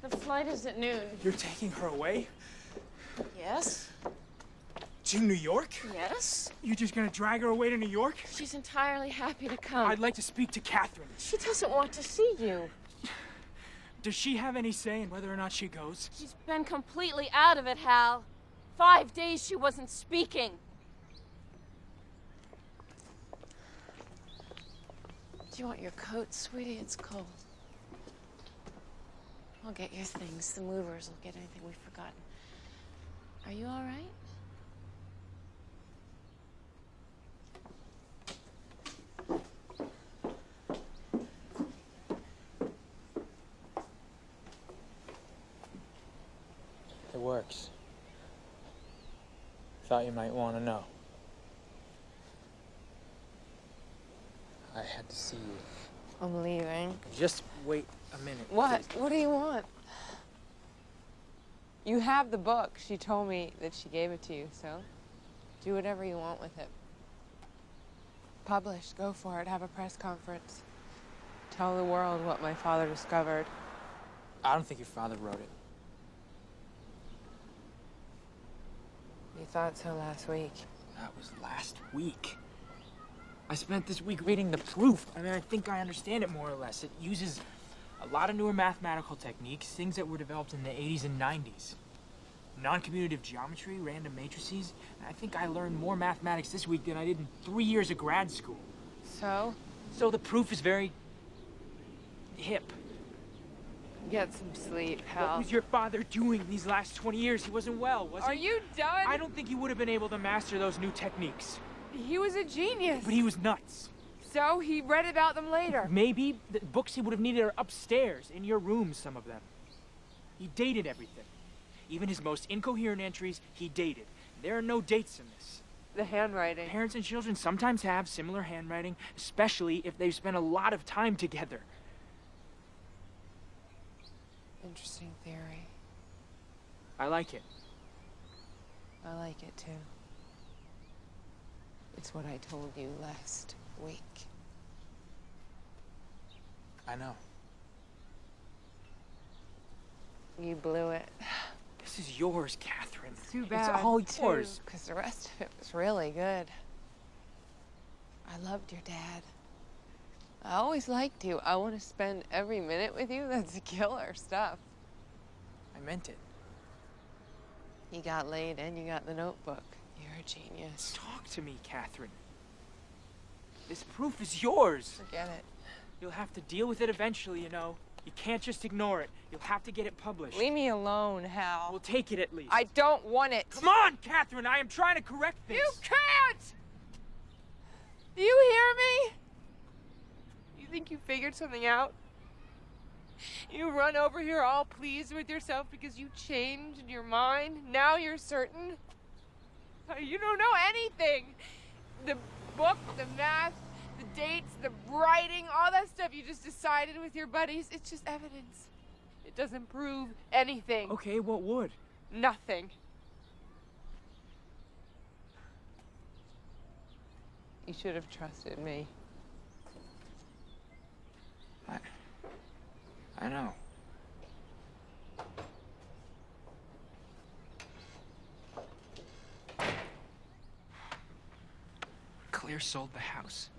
The flight is at noon. You're taking her away? Yes? To New York? Yes? You just gonna drag her away to New York? She's entirely happy to come. I'd like to speak to Catherine. She doesn't want to see you. Does she have any say in whether or not she goes? She's been completely out of it, Hal. 5 days she wasn't speaking. Do you want your coat, sweetie? It's cold. I'll get your things. The movers will get anything we've forgotten. Are you all right? It works. Thought you might want to know. I had to see you. I'm leaving. Just wait a minute. What? Please. What do you want? You have the book. She told me that she gave it to you, so do whatever you want with it. Publish. Go for it. Have a press conference. Tell the world what my father discovered. I don't think your father wrote it. You thought so last week. That was last week. I spent this week reading the proof. I mean, I think I understand it more or less. It uses a lot of newer mathematical techniques, things that were developed in the 80s and 90s. Non-commutative geometry, random matrices. And I think I learned more mathematics this week than I did in 3 years of grad school. So? So the proof is very hip. Get some sleep, Hal. What was your father doing these last 20 years? He wasn't well, was he? Are you done? I don't think he would have been able to master those new techniques. He was a genius. But he was nuts. So he read about them later. Maybe the books he would have needed are upstairs, in your room, some of them. He dated everything. Even his most incoherent entries, he dated. There are no dates in this. The handwriting. Parents and children sometimes have similar handwriting, especially if they've spent a lot of time together. Interesting theory. I like it. I like it too. It's what I told you last week. I know. You blew it. This is yours, Catherine. Too bad. It's all yours. Because the rest of it was really good. I loved your dad. I always liked you. I want to spend every minute with you. That's killer stuff. I meant it. You got laid and you got the notebook. You're a genius. Talk to me, Catherine. This proof is yours. Forget it. You'll have to deal with it eventually, you know. You can't just ignore it. You'll have to get it published. Leave me alone, Hal. We'll take it at least. I don't want it. Come on, Catherine. I am trying to correct this. You can't! Do you hear me? You think you figured something out? You run over here all pleased with yourself because you changed your mind? Now you're certain? You don't know anything. The book, the math, the dates, the writing, all that stuff you just decided with your buddies, it's just evidence. It doesn't prove anything. Okay, what would? Nothing. You should have trusted me. I know. Claire sold the house.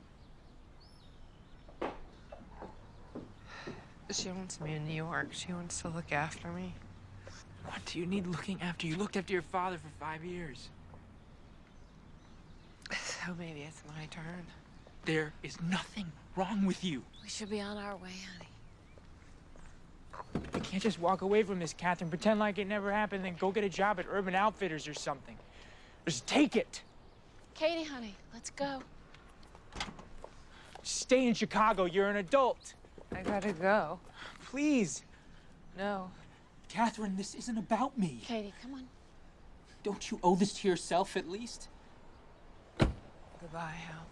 She wants me in New York. She wants to look after me. What do you need looking after? You looked after your father for 5 years. So maybe it's my turn. There is nothing wrong with you. We should be on our way, honey. You can't just walk away from this, Catherine, pretend like it never happened, then go get a job at Urban Outfitters or something. Just take it. Katie, honey, let's go. Stay in Chicago. You're an adult. I gotta go. Please. No. Catherine, this isn't about me. Katie, come on. Don't you owe this to yourself at least? Goodbye, Hal.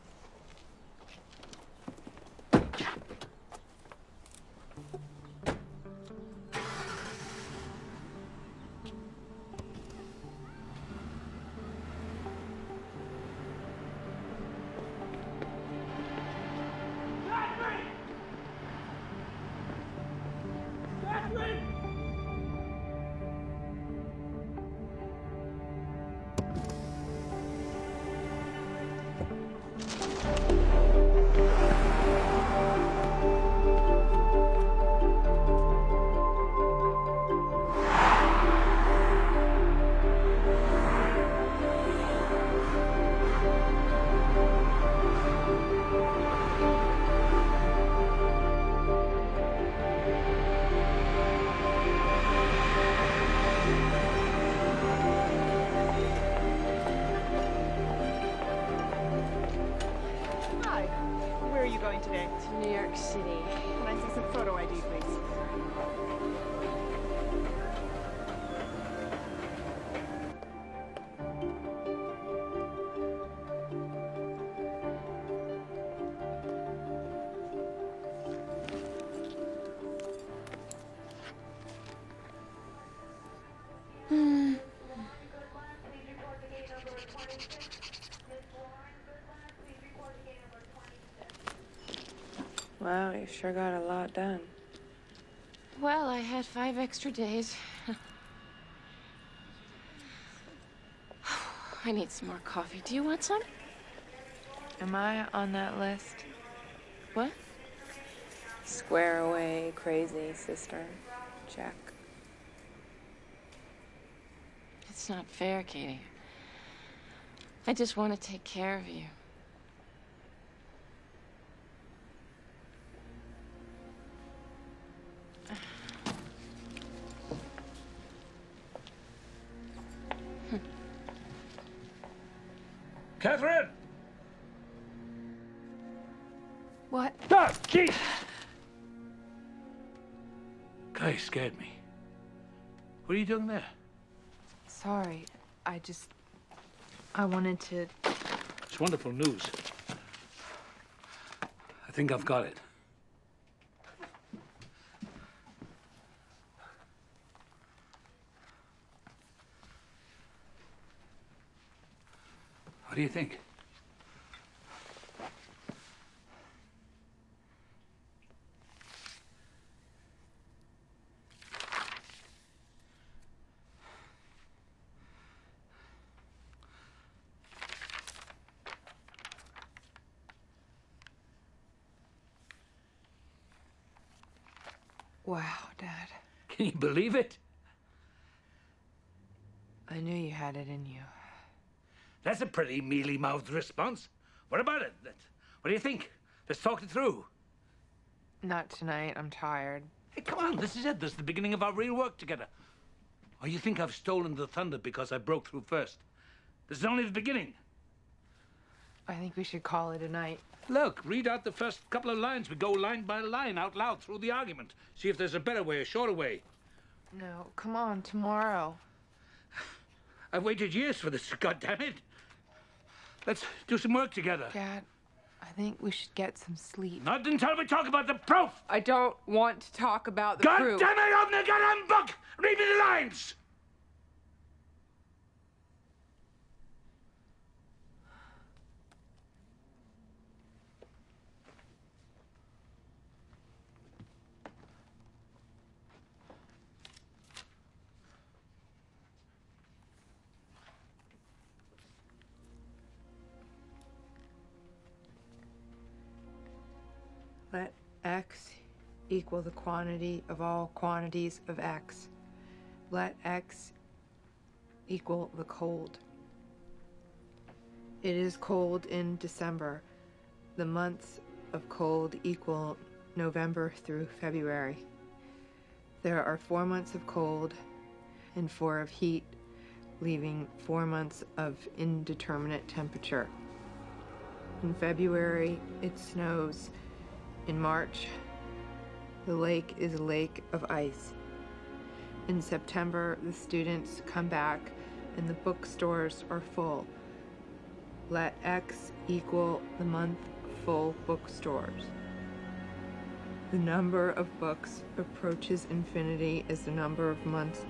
to New York City. Can I see some photo ID, please? Wow, you sure got a lot done. Well, I had 5 extra days. I need some more coffee. Do you want some? Am I on that list? What? Square away, crazy sister. Check. It's not fair, Katie. I just want to take care of you. Catherine! What? Ah, jeez! Guy scared me. What are you doing there? Sorry, I wanted to... It's wonderful news. I think I've got it. What do you think? Wow, Dad. Can you believe it? I knew you had it in you. That's a pretty mealy-mouthed response. What about it? What do you think? Let's talk it through. Not tonight. I'm tired. Hey, come on. This is it. This is the beginning of our real work together. Or you think I've stolen the thunder because I broke through first? This is only the beginning. I think we should call it a night. Look, read out the first couple of lines. We go line by line out loud through the argument. See if there's a better way, a shorter way. No, come on, tomorrow. I've waited years for this, goddammit. Let's do some work together. Dad, I think we should get some sleep. Not until we talk about the proof! I don't want to talk about the God proof. damn it, open the goddamn book! Read me the lines! Let x equal the quantity of all quantities of x. Let x equal the cold. It is cold in December. The months of cold equal November through February. There are 4 months of cold and 4 of heat, leaving 4 months of indeterminate temperature. In February, it snows. In March, the lake is a lake of ice. In September, the students come back and the bookstores are full. Let x equal the month of full bookstores. The number of books approaches infinity as the number of months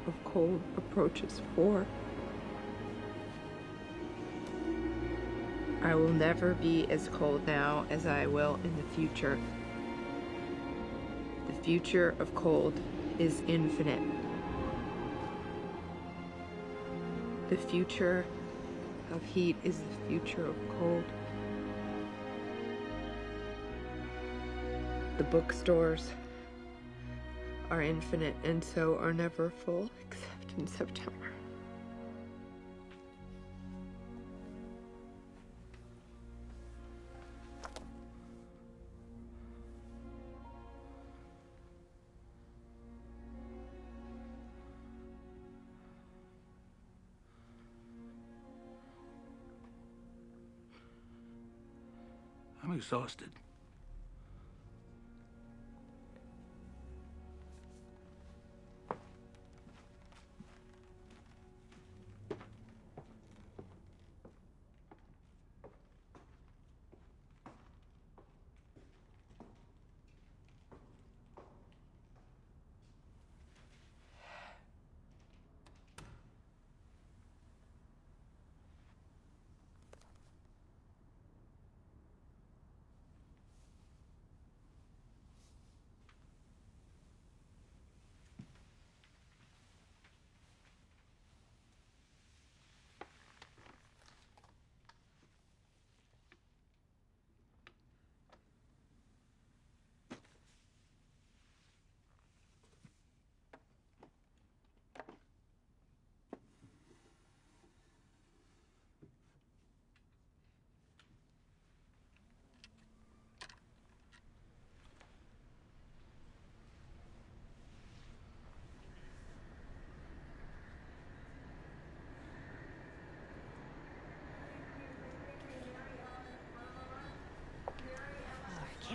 of cold approaches 4. I will never be as cold now as I will in the future. The future of cold is infinite. The future of heat is the future of cold. The bookstores are infinite and so are never full except in September. I'm exhausted.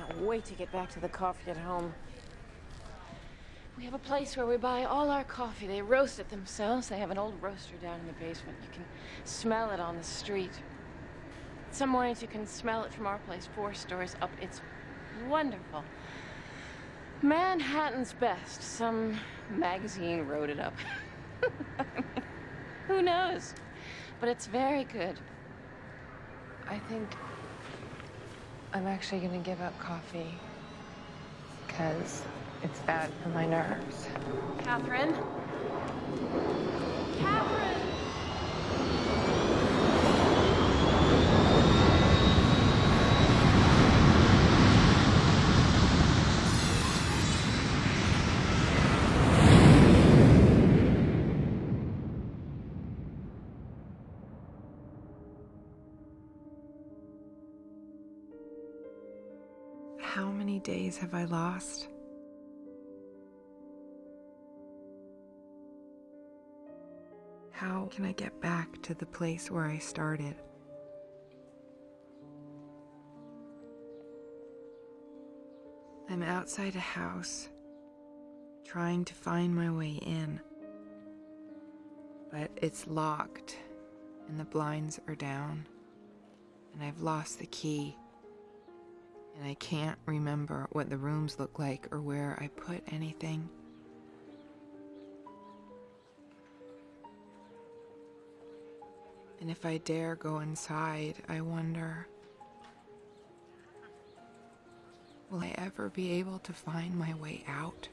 can't wait to get back to the coffee at home. We have a place where we buy all our coffee. They roast it themselves. They have an old roaster down in the basement. You can smell it on the street. Some mornings you can smell it from our place 4 stores up. It's wonderful. Manhattan's best. Some magazine wrote it up. Who knows? But it's very good. I think I'm actually gonna give up coffee because it's bad for my nerves. Catherine? Catherine! How many days have I lost? How can I get back to the place where I started? I'm outside a house, trying to find my way in, but it's locked and the blinds are down, and I've lost the key. And I can't remember what the rooms look like or where I put anything. And if I dare go inside, I wonder, will I ever be able to find my way out?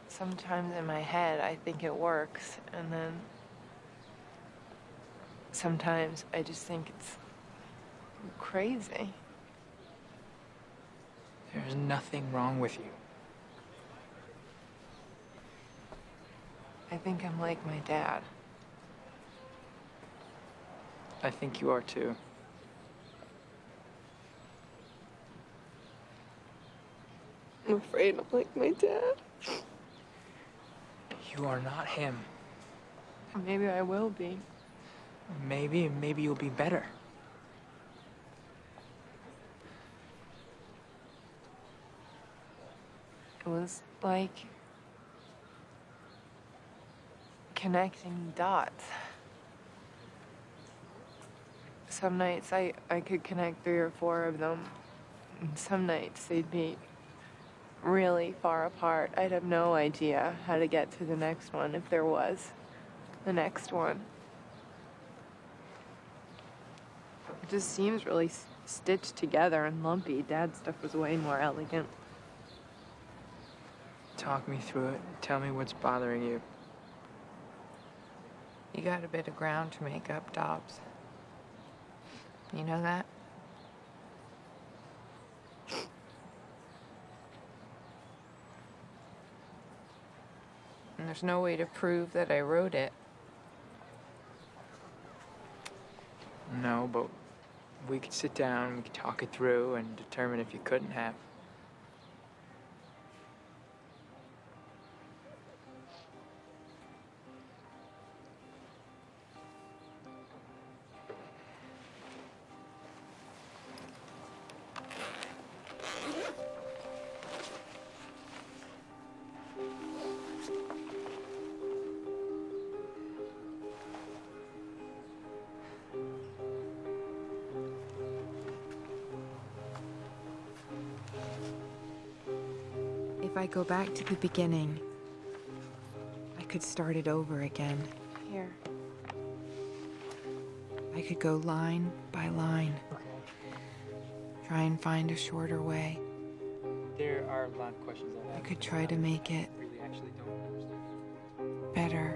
Sometimes in my head I think it works, and then sometimes I just think it's crazy. There's nothing wrong with you. I think I'm like my dad. I think you are too. I'm afraid I'm like my dad. You are not him. Maybe I will be. Maybe you'll be better. It was like connecting dots. Some nights I could connect 3 or 4 of them, and some nights they'd be really far apart. I'd have no idea how to get to the next one if there was the next one. It just seems really stitched together and lumpy. Dad's stuff was way more elegant. Talk me through it. Tell me what's bothering you. You got a bit of ground to make up, Dobbs. You know that? And there's no way to prove that I wrote it. No, but we could sit down, we could talk it through and determine if you couldn't have. If I go back to the beginning, I could start it over again. Here. I could go line by line. Try and find a shorter way. There are a lot of questions I have. I could try to make it really actually don't understand. better.